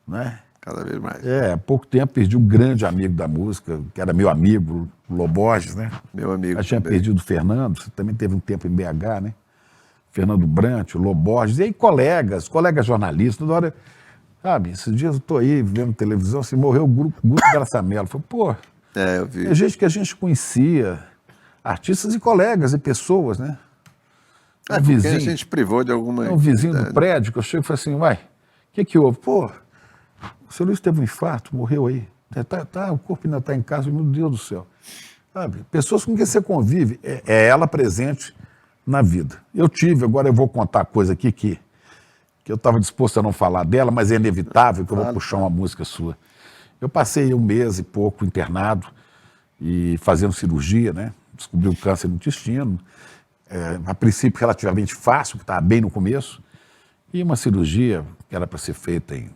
né? Cada vez mais. Há pouco tempo perdi um grande amigo da música, que era meu amigo, o Loborges, né? Meu amigo. Eu tinha perdido o Fernando, você também teve um tempo em BH, né? Fernando Brant, o Loborges, e aí colegas jornalistas, toda hora... Sabe, esses dias eu estou aí vendo televisão, assim, morreu o Guto Graçamelo. Falei, eu vi. É gente que a gente conhecia, artistas e colegas e pessoas, né? Um vizinho, a gente privou de alguma... Um vizinho do prédio, que eu chego e falo assim, o que houve? O seu Luiz teve um infarto, morreu aí. O corpo ainda está em casa, meu Deus do céu. Sabe, pessoas com quem você convive, é ela presente na vida. Agora eu vou contar coisa aqui que eu estava disposto a não falar dela, mas é inevitável que eu vou puxar uma música sua. Eu passei 1 mês e pouco internado, e fazendo cirurgia, né? Descobriu câncer no intestino, a princípio relativamente fácil, que estava bem no começo, e uma cirurgia que era para ser feita em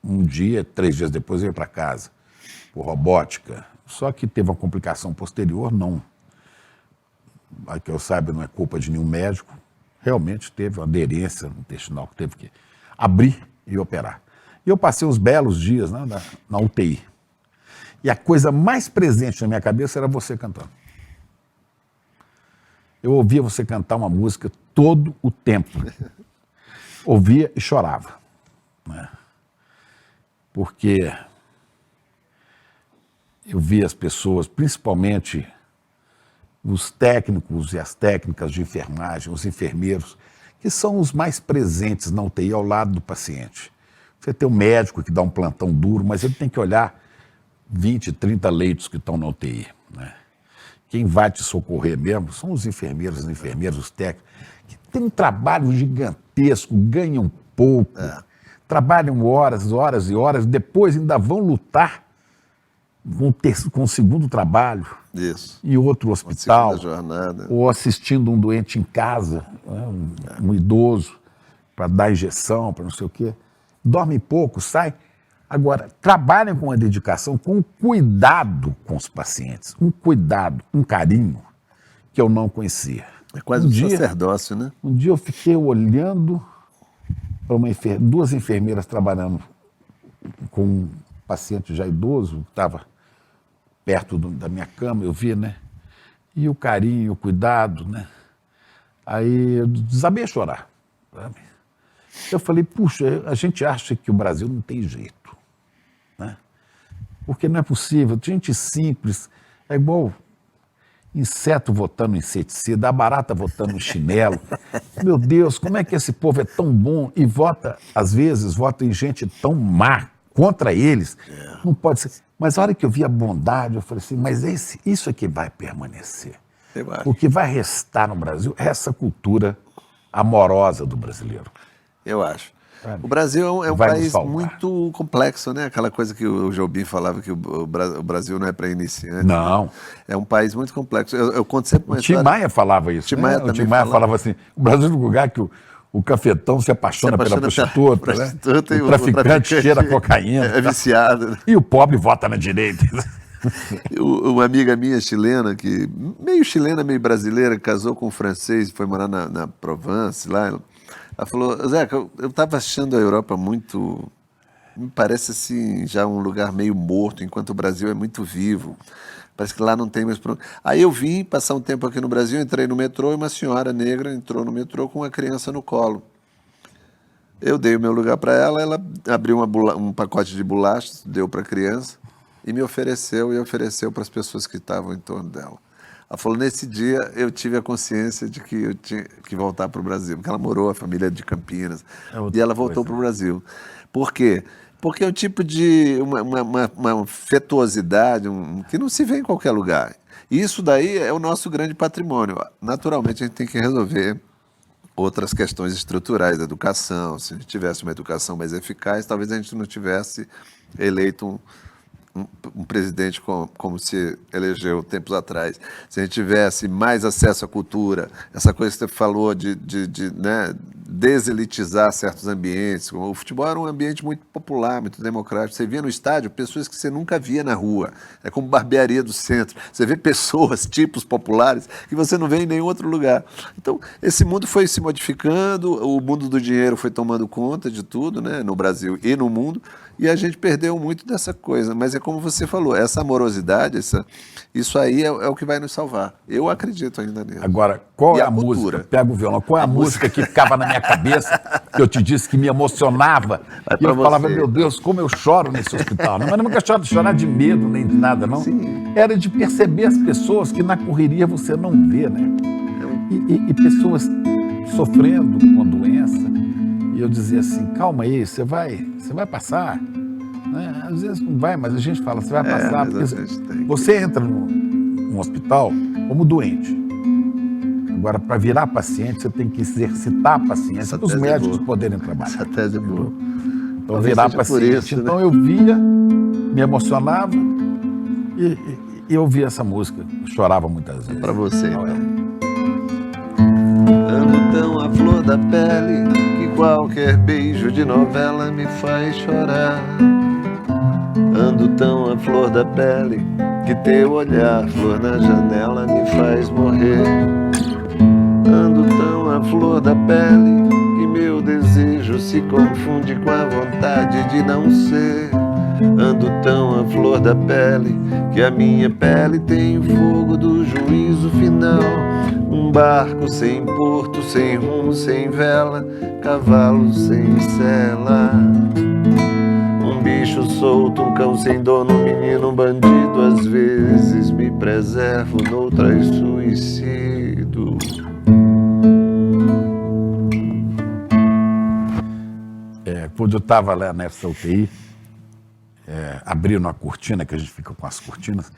um dia, 3 dias depois eu ia para casa, por robótica. Só que teve uma complicação posterior, não. A que eu saiba, não é culpa de nenhum médico. Realmente teve uma aderência intestinal que teve que abrir e operar. E eu passei uns belos dias, né, na UTI. E a coisa mais presente na minha cabeça era você cantando. Eu ouvia você cantar uma música todo o tempo. Ouvia e chorava, né? Porque eu via as pessoas, principalmente os técnicos e as técnicas de enfermagem, os enfermeiros, que são os mais presentes na UTI ao lado do paciente. Você tem um médico que dá um plantão duro, mas ele tem que olhar 20, 30 leitos que estão na UTI, né? Quem vai te socorrer mesmo são os enfermeiros, as enfermeiras, os técnicos, que têm um trabalho gigantesco, ganham pouco, trabalham horas, horas e horas, depois ainda vão lutar com o segundo trabalho. Isso. E outro hospital, uma segunda jornada. Ou assistindo um doente em casa, né, um idoso, para dar injeção, para não sei o quê. Dorme pouco, sai. Agora, trabalham com a dedicação, com cuidado com os pacientes, um cuidado, um carinho que eu não conhecia. É quase um sacerdócio, né? Um dia eu fiquei olhando para duas enfermeiras trabalhando com um paciente já idoso, que estava perto da minha cama, eu vi, né? E o carinho, o cuidado, né? Aí eu desabei a chorar, sabe? Eu falei, puxa, a gente acha que o Brasil não tem jeito, né? Porque não é possível, gente simples, é igual inseto votando em inseticida, a barata votando em chinelo. Meu Deus, como é que esse povo é tão bom e vota, às vezes, vota em gente tão má contra eles? Não pode ser. Mas a hora que eu vi a bondade, eu falei assim, mas isso é que vai permanecer. O que vai restar no Brasil é essa cultura amorosa do brasileiro. Eu acho. O Brasil é um país muito complexo, né? Aquela coisa que o Jobim falava, que o Brasil não é para iniciantes. Não. Né? É um país muito complexo. Eu conto sempre uma história. O Tim Maia falava isso. O Tim Maia falava assim, o Brasil é um lugar que o cafetão se apaixona pela prostituta, né? O traficante cheira cocaína. É viciado. Né? E o pobre vota na direita. Uma amiga minha chilena, que meio chilena, meio brasileira, casou com um francês, foi morar na Provence, lá. Ela falou, Zeca, eu estava achando a Europa muito, me parece assim, já um lugar meio morto, enquanto o Brasil é muito vivo. Parece que lá não tem mais problema. Aí eu vim passar um tempo aqui no Brasil, entrei no metrô e uma senhora negra entrou no metrô com uma criança no colo. Eu dei o meu lugar para ela, ela abriu um pacote de bolachas, deu para a criança e me ofereceu e ofereceu para as pessoas que estavam em torno dela. Ela falou, nesse dia eu tive a consciência de que eu tinha que voltar para o Brasil, porque ela morou, a família de Campinas, e ela voltou para o Brasil. Por quê? Porque é um tipo de, uma afetuosidade que não se vê em qualquer lugar. E isso daí é o nosso grande patrimônio. Naturalmente a gente tem que resolver outras questões estruturais da educação. Se a gente tivesse uma educação mais eficaz, talvez a gente não tivesse eleito um presidente como se elegeu tempos atrás. Se a gente tivesse mais acesso à cultura, essa coisa que você falou de né, deselitizar certos ambientes. O futebol era um ambiente muito popular, muito democrático. Você via no estádio pessoas que você nunca via na rua. É como barbearia do centro. Você vê pessoas, tipos populares, que você não vê em nenhum outro lugar. Então, esse mundo foi se modificando, o mundo do dinheiro foi tomando conta de tudo, né, no Brasil e no mundo, e a gente perdeu muito dessa coisa. Mas é como você falou, essa amorosidade, isso aí é o que vai nos salvar. Eu acredito ainda nisso. Agora, qual é a música? Pega o violão. Qual é a música que ficava na minha cabeça, que eu te disse que me emocionava? E eu falava, meu Deus, como eu choro nesse hospital. Mas não é chorar de medo, nem de nada, não. Sim. Era de perceber as pessoas que na correria você não vê, né? E pessoas sofrendo com a doença. E eu dizia assim, calma aí, você vai passar. Né? Às vezes não vai, mas a gente fala, você vai passar. Porque você entra num hospital como doente. Agora, para virar paciente, você tem que exercitar a paciência para os médicos poderem trabalhar. Essa tese é boa. Então, virar paciente. Isso, né? Então, eu via, me emocionava E eu ouvia essa música, eu chorava muitas vezes. Pra você, Não, Ando tão à flor da pele que qualquer beijo de novela me faz chorar. Ando tão à flor da pele que teu olhar, flor na janela, me faz morrer. Ando tão à flor da pele que meu desejo se confunde com a vontade de não ser. Ando tão à flor da pele que a minha pele tem o fogo do juízo final. Um barco sem porto, sem rumo, sem vela, cavalo sem sela. Um bicho solto, um cão sem dono, um menino, um bandido. Às vezes me preservo, noutras suicido. Quando eu estava lá nessa UTI, abriram a cortina, que a gente fica com as cortinas,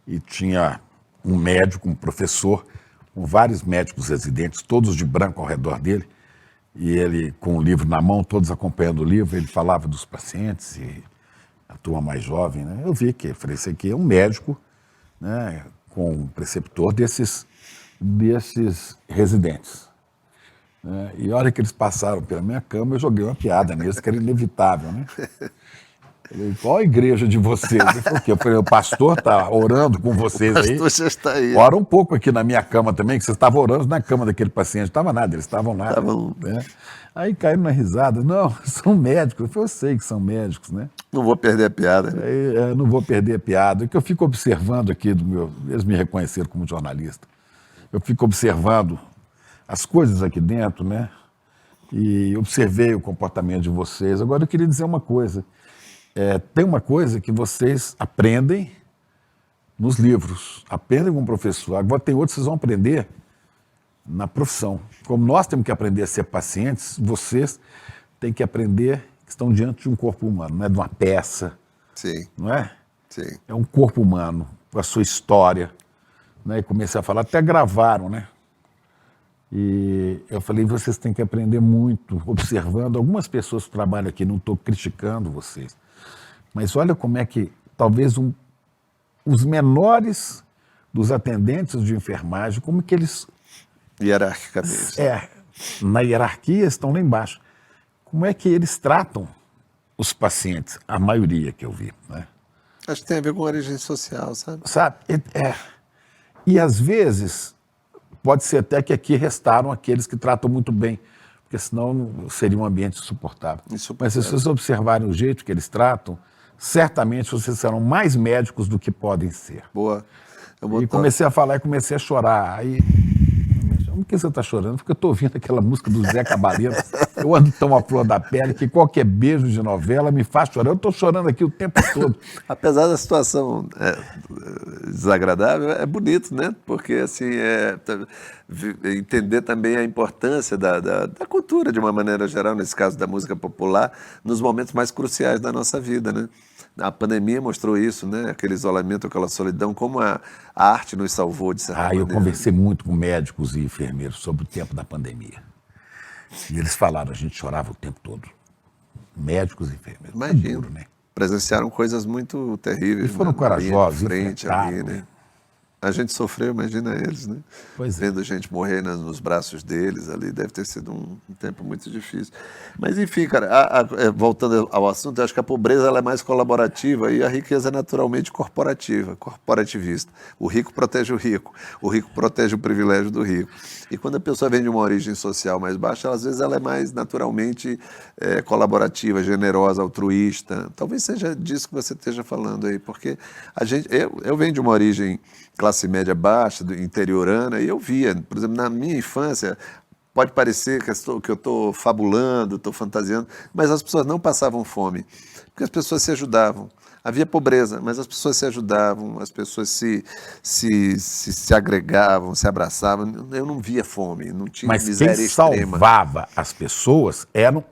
e tinha um médico, um professor, com vários médicos residentes, todos de branco ao redor dele, e ele com o livro na mão, todos acompanhando o livro, ele falava dos pacientes e a turma mais jovem, né? Eu vi que, eu falei, esse aqui é um médico, né, com um preceptor desses residentes. Né? E a hora que eles passaram pela minha cama, eu joguei uma piada neles, que era inevitável, né? Falei, qual a igreja de vocês? Ele falou, o quê? Eu falei, o pastor está orando com vocês aí. O pastor já está aí. Ora um pouco aqui na minha cama também, que vocês estavam orando na cama daquele paciente. Não estava nada, eles estavam lá. Né? Aí caíram na risada. Não, são médicos. Eu falei, eu sei que são médicos, né? Não vou perder a piada. Aí, não vou perder a piada. O que eu fico observando aqui, eles me reconheceram como jornalista, eu fico observando as coisas aqui dentro, né? E observei o comportamento de vocês. Agora eu queria dizer uma coisa. Tem uma coisa que vocês aprendem nos livros, aprendem com o professor. Agora tem outros que vocês vão aprender na profissão. Como nós temos que aprender a ser pacientes, vocês têm que aprender que estão diante de um corpo humano, não é de uma peça. Sim. Não é? Sim. É um corpo humano, com a sua história. Né? E comecei a falar, até gravaram, né? E eu falei, vocês têm que aprender muito, observando algumas pessoas que trabalham aqui, não estou criticando vocês. Mas olha como é que talvez os menores dos atendentes de enfermagem, como que eles... Hierarquicamente. Na hierarquia estão lá embaixo. Como é que eles tratam os pacientes, a maioria que eu vi, né? Acho que tem a ver com origem social, sabe? E às vezes, pode ser até que aqui restaram aqueles que tratam muito bem, porque senão seria um ambiente insuportável. Mas se vocês observarem o jeito que eles tratam, certamente vocês serão mais médicos do que podem ser. Boa. E comecei a falar e comecei a chorar. Aí, por que você está chorando? Porque eu estou ouvindo aquela música do Zé Cabaleiro. Eu ando tão à flor da pele que qualquer beijo de novela me faz chorar. Eu estou chorando aqui o tempo todo. Apesar da situação desagradável, é bonito, né? Porque, assim, entender também a importância da cultura, de uma maneira geral, nesse caso da música popular, nos momentos mais cruciais da nossa vida, né? A pandemia mostrou isso, né? Aquele isolamento, aquela solidão, como a arte nos salvou de certa maneira. Eu conversei muito com médicos e enfermeiros sobre o tempo da pandemia. E eles falaram, a gente chorava o tempo todo. Médicos e enfermeiros. Imagina, duro, né? Presenciaram coisas muito terríveis. E foram corajosos, frente ali, né? A gente sofreu, imagina eles, né? Pois Vendo gente morrer nos braços deles ali, deve ter sido um tempo muito difícil. Mas enfim, cara, voltando ao assunto, eu acho que a pobreza ela é mais colaborativa e a riqueza é naturalmente corporativista. O rico protege o rico protege o privilégio do rico. E quando a pessoa vem de uma origem social mais baixa, às vezes ela é mais naturalmente colaborativa, generosa, altruísta. Talvez seja disso que você esteja falando aí, porque eu venho de uma origem classe média baixa, interiorana, e eu via, por exemplo, na minha infância, pode parecer que eu estou fabulando, estou fantasiando, mas as pessoas não passavam fome, porque as pessoas se ajudavam. Havia pobreza, mas as pessoas se ajudavam, as pessoas se agregavam, se abraçavam. Eu não via fome, não tinha miséria extrema. Mas quem salvava as pessoas eram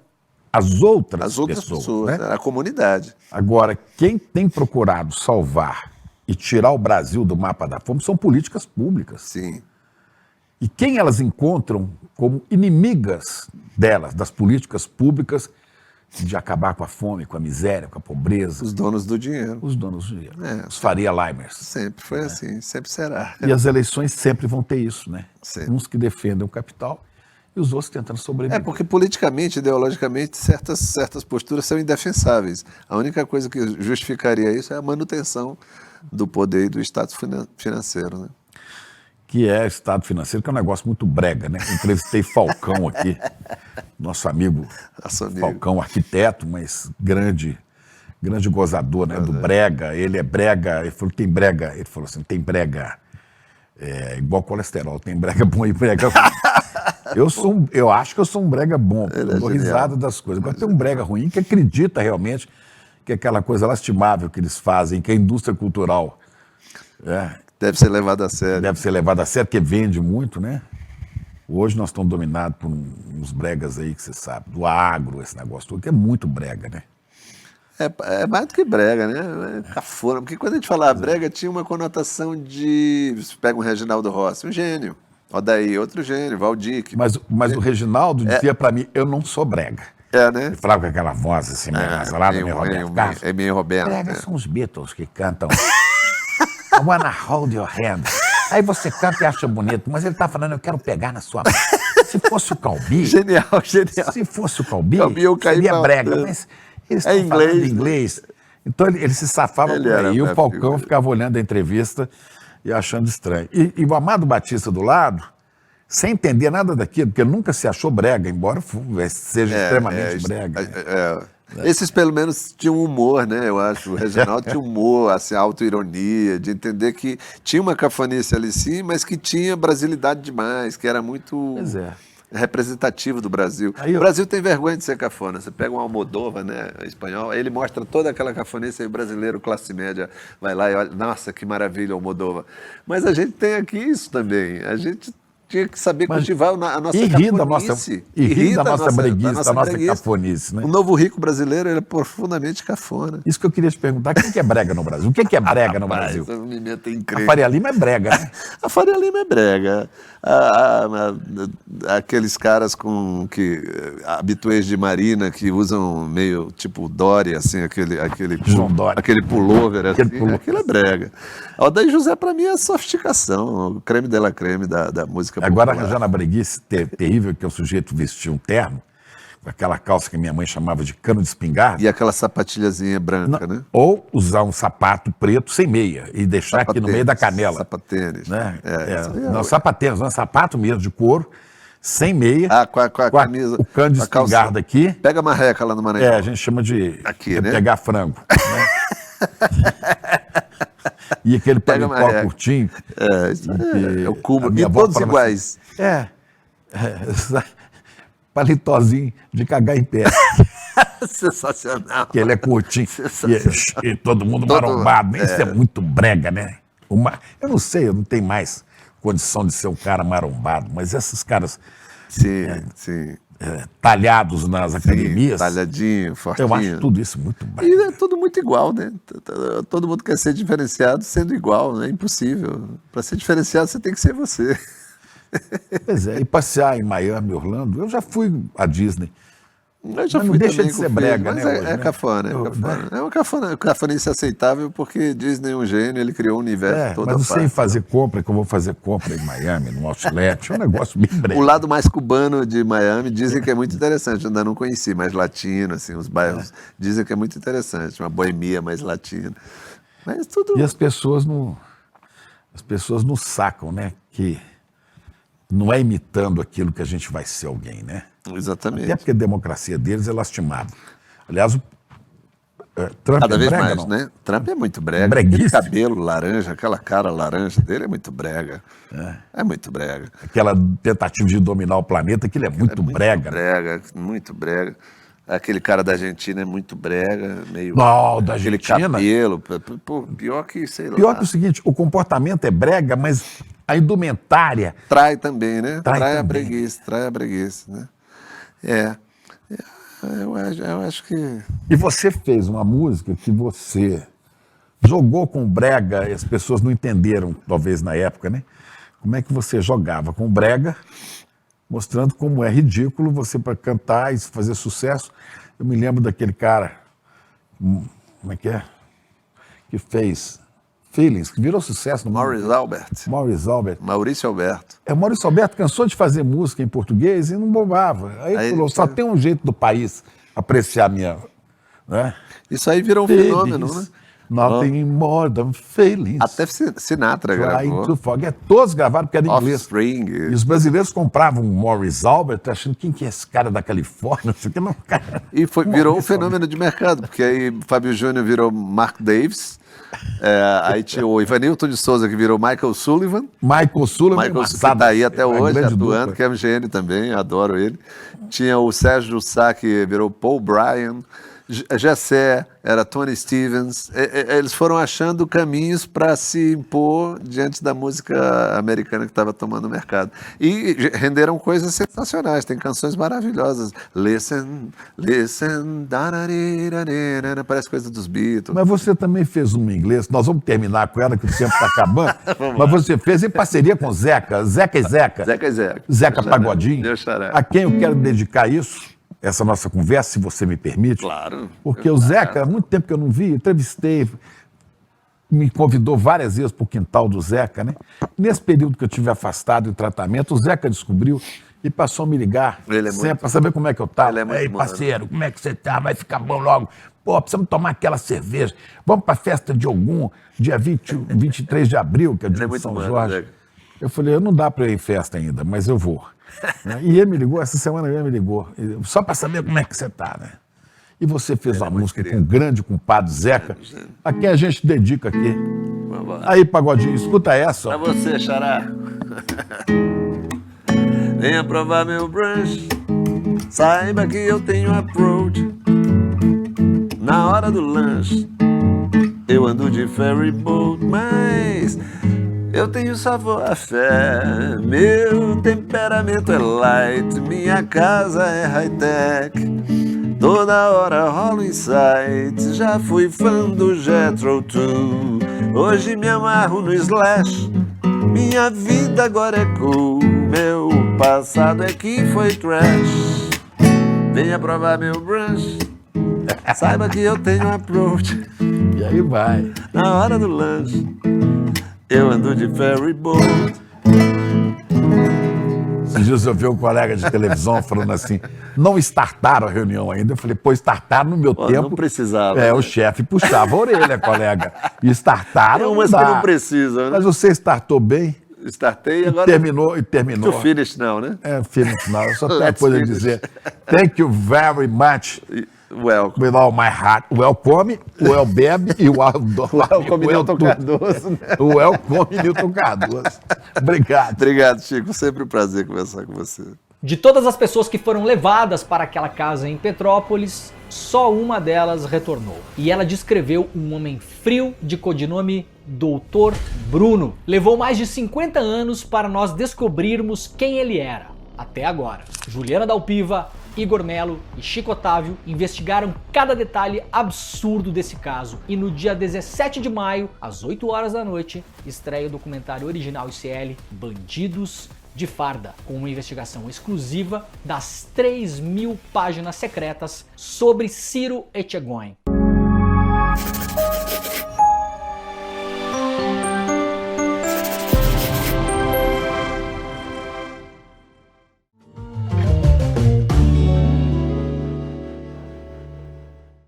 as outras pessoas, né? A comunidade. Agora, quem tem procurado salvar e tirar o Brasil do mapa da fome são políticas públicas. Sim. E quem elas encontram como inimigas delas, das políticas públicas, de acabar com a fome, com a miséria, com a pobreza. Os donos do dinheiro. Os donos do dinheiro. Os Faria Limers. Sempre foi assim, sempre será. E as eleições sempre vão ter isso, né? Sempre. Uns que defendem o capital e os outros tentando sobreviver. Porque politicamente, ideologicamente, certas posturas são indefensáveis. A única coisa que justificaria isso é a manutenção do poder e do status financeiro, né? Que é estado financeiro, que é um negócio muito brega, né? Entrevistei Falcão aqui, nosso amigo Falcão, arquiteto, mas grande gozador, né? Do brega. Ele é brega, ele falou, tem brega, ele falou assim, tem brega igual colesterol, tem brega bom e brega ruim. Eu acho que eu sou um brega bom, eu dou risada das coisas. Agora tem um brega ruim que acredita realmente que é aquela coisa lastimável que eles fazem, que a indústria cultural deve ser levado a sério. Deve ser levado a sério, porque vende muito, né? Hoje nós estamos dominados por uns bregas aí que você sabe, do agro, esse negócio todo, que é muito brega, né? É mais do que brega, né? É cafona. Porque quando a gente falava brega, tinha uma conotação de... Você pega um Reginaldo Rossi, um gênio. Odaí, outro gênio, Valdir. Mas o Reginaldo dizia pra mim, eu não sou brega. Né? Ele falava com aquela voz assim, meio Roberto Carlos. É meio Roberto. Brega são os Beatles que cantam I wanna hold your hand. Aí você canta e acha bonito, mas ele tá falando, eu quero pegar na sua mão. Se fosse o Calbi... Genial. Se fosse o Calbi eu seria brega, mas eles estão falando inglês. Então ele se safava por aí. E o Falcão ficava olhando a entrevista e achando estranho. E o Amado Batista do lado, sem entender nada daquilo, porque ele nunca se achou brega, embora seja extremamente brega. Esses, pelo menos, tinham humor, né? Eu acho. O Reginaldo tinha humor, assim, autoironia, de entender que tinha uma cafonice ali sim, mas que tinha brasilidade demais, que era muito representativo do Brasil. O Brasil tem vergonha de ser cafona. Você pega um Almodóvar, né, espanhol, ele mostra toda aquela cafonice aí, brasileiro, classe média, vai lá e olha, nossa, que maravilha, Almodóvar. Mas a gente tem aqui isso também. A gente tinha que saber cultivar a nossa cafonice. Irrita a nossa breguice, a nossa cafonice, né? O novo rico brasileiro, ele é profundamente cafona. Isso que eu queria te perguntar, o que é brega no Brasil? O que é brega no Brasil? A Faria Lima é brega, né? A Faria Lima é brega. Aqueles caras habituês de marina que usam meio tipo Dória, assim, aquele pullover, assim, aquilo é brega. O Odaí José, pra mim, é sofisticação, o creme de la creme da música popular. Agora, já na breguice terrível, que o sujeito vestia um terno, com aquela calça que minha mãe chamava de cano de espingarda. E aquela sapatilhazinha branca, né? Ou usar um sapato preto sem meia e deixar aqui no meio da canela. Sapatênis. Né? Não, sapatênis, não, sapato mesmo de couro, sem meia. Com a camisa. O cano de espingarda aqui. Pega marreca lá no Maranhão. A gente chama de né? pegar frango. Né? E aquele paletó curtinho. O cubo. E todos iguais. Paletózinho de cagar em pé. Sensacional. Que ele é curtinho e todo mundo marombado. Isso é muito brega, né? Eu não sei, eu não tenho mais condição de ser um cara marombado, mas esses caras talhados nas academias... Talhadinho, fortinho. Eu acho tudo isso muito brega. E é tudo muito igual, né? Todo mundo quer ser diferenciado sendo igual, né? É impossível. Para ser diferenciado, você tem que ser você. Pois é, e passear em Miami, Orlando, eu já fui à Disney. Eu já mas fui não deixa também de ser brega, mas né? Hoje, é cafona, É uma cafonice aceitável porque Disney é um gênio, ele criou um universo todo. Mas não sei fazer compra, que eu vou fazer compra em Miami, no Outlet, é um negócio bem brega. O lado mais cubano de Miami dizem que é muito interessante, eu ainda não conheci, mais latino, assim, os bairros dizem que é muito interessante, uma boemia mais latina. Mas tudo... E as pessoas não sacam, né? Que não é imitando aquilo que a gente vai ser alguém, né? Exatamente. Até porque a democracia deles é lastimada. Aliás, o Trump cada vez brega, mais, não? né? Trump é muito brega. Breguíssimo. Aquele cabelo laranja, aquela cara laranja dele é muito brega. É muito brega. Aquela tentativa de dominar o planeta, aquilo é muito brega. Muito brega. Aquele cara da Argentina é muito brega, meio... Não, da aquele Argentina? Cabelo, pior que, sei lá. Pior que o seguinte, o comportamento é brega, mas a indumentária... Trai também, né? Trai a breguice, né? Eu acho que... E você fez uma música que você jogou com brega e as pessoas não entenderam, talvez na época, né? Como é que você jogava com brega, mostrando como é ridículo você para cantar e fazer sucesso, Eu me lembro daquele cara, como é? Que fez Feelings, que virou sucesso no Maurice Albert. Maurice Albert. Maurício Alberto. Maurício Alberto cansou de fazer música em português e não bobava. Aí ele falou, só tem um jeito do país apreciar minha... Né? Isso aí virou um fenômeno, né? Nothing more than feelings. Até Sinatra Trying gravou. to forget. Todos gravaram porque era em inglês. Offspring. E os brasileiros compravam o Maurice Albert achando quem que é esse cara da Califórnia? Isso aqui não, cara. E virou um fenômeno de mercado, porque aí Fábio Júnior virou Mark Davis, aí tinha o Ivanilton de Souza que virou Michael Sullivan. Michael Sullivan, Michael que está aí até hoje, atuando, que é um gênio também, adoro ele. Tinha o Sérgio Sá, que virou Paul Bryan. Jessé, era Tony Stevens. Eles foram achando caminhos para se impor diante da música americana que estava tomando o mercado. E renderam coisas sensacionais. Tem canções maravilhosas. Listen, listen, parece coisa dos Beatles. Mas você também fez uma em inglês. Nós vamos terminar com ela, que o tempo está acabando. Mas você fez em parceria com Zeca e Zeca. Zeca e Zeca. Zeca Pagodinho. Deus xará. A quem eu quero dedicar isso, essa nossa conversa, se você me permite. Claro. Porque o Zeca, há muito tempo que eu não vi, entrevistei, me convidou várias vezes para o quintal do Zeca, né? Nesse período que eu tive afastado em tratamento, o Zeca descobriu e passou a me ligar sempre para saber como é que eu estava. Ei, parceiro, como é que você tá? Vai ficar bom logo. Pô, precisamos tomar aquela cerveja. Vamos para a festa de Ogum, dia 23 de abril, que é o dia de São Jorge. Zeca. Eu falei, não dá para ir em festa ainda, mas eu vou. E ele me ligou, essa semana ele me ligou, só para saber como é que você está, né? E você fez uma música com o grande compadre Zeca, a quem a gente dedica aqui. Aí, Pagodinho, escuta essa. Pra você, xará. Venha provar meu brunch, saiba que eu tenho approach. Na hora do lanche, eu ando de ferry boat, mas... eu tenho sabor a fé, meu temperamento é light, minha casa é high-tech, toda hora rola insight, já fui fã do Jethro Tull, hoje me amarro no Slash, minha vida agora é cool, meu passado é que foi trash, venha provar meu brunch, saiba que eu tenho approach, e aí vai, na hora do lanche. Eu ando de ferry boat. Esses dias eu vi um colega de televisão falando assim, não startaram a reunião ainda. Eu falei, pô, startaram no meu tempo. Não precisava. O chefe puxava a orelha, colega. E startaram, umas que não precisam, né? Mas você startou bem. Startei e agora... Terminou. To finish now, né? Finish now. Eu só tenho uma coisa a dizer. Thank you very much. Welcome. With all my heart. Welcome, o El Bebe e o Welcome Nilton Cardoso. Né? O Welcome Nilton Cardoso. Obrigado. Obrigado, Chico. Sempre um prazer conversar com você. De todas as pessoas que foram levadas para aquela casa em Petrópolis, só uma delas retornou. E ela descreveu um homem frio de codinome Doutor Bruno. Levou mais de 50 anos para nós descobrirmos quem ele era. Até agora. Juliana Dalpiva, Igor Melo e Chico Otávio investigaram cada detalhe absurdo desse caso e no dia 17 de maio, às 8 horas da noite, estreia o documentário original ICL Bandidos de Farda, com uma investigação exclusiva das 3.000 páginas secretas sobre Ciro Etchegoyen.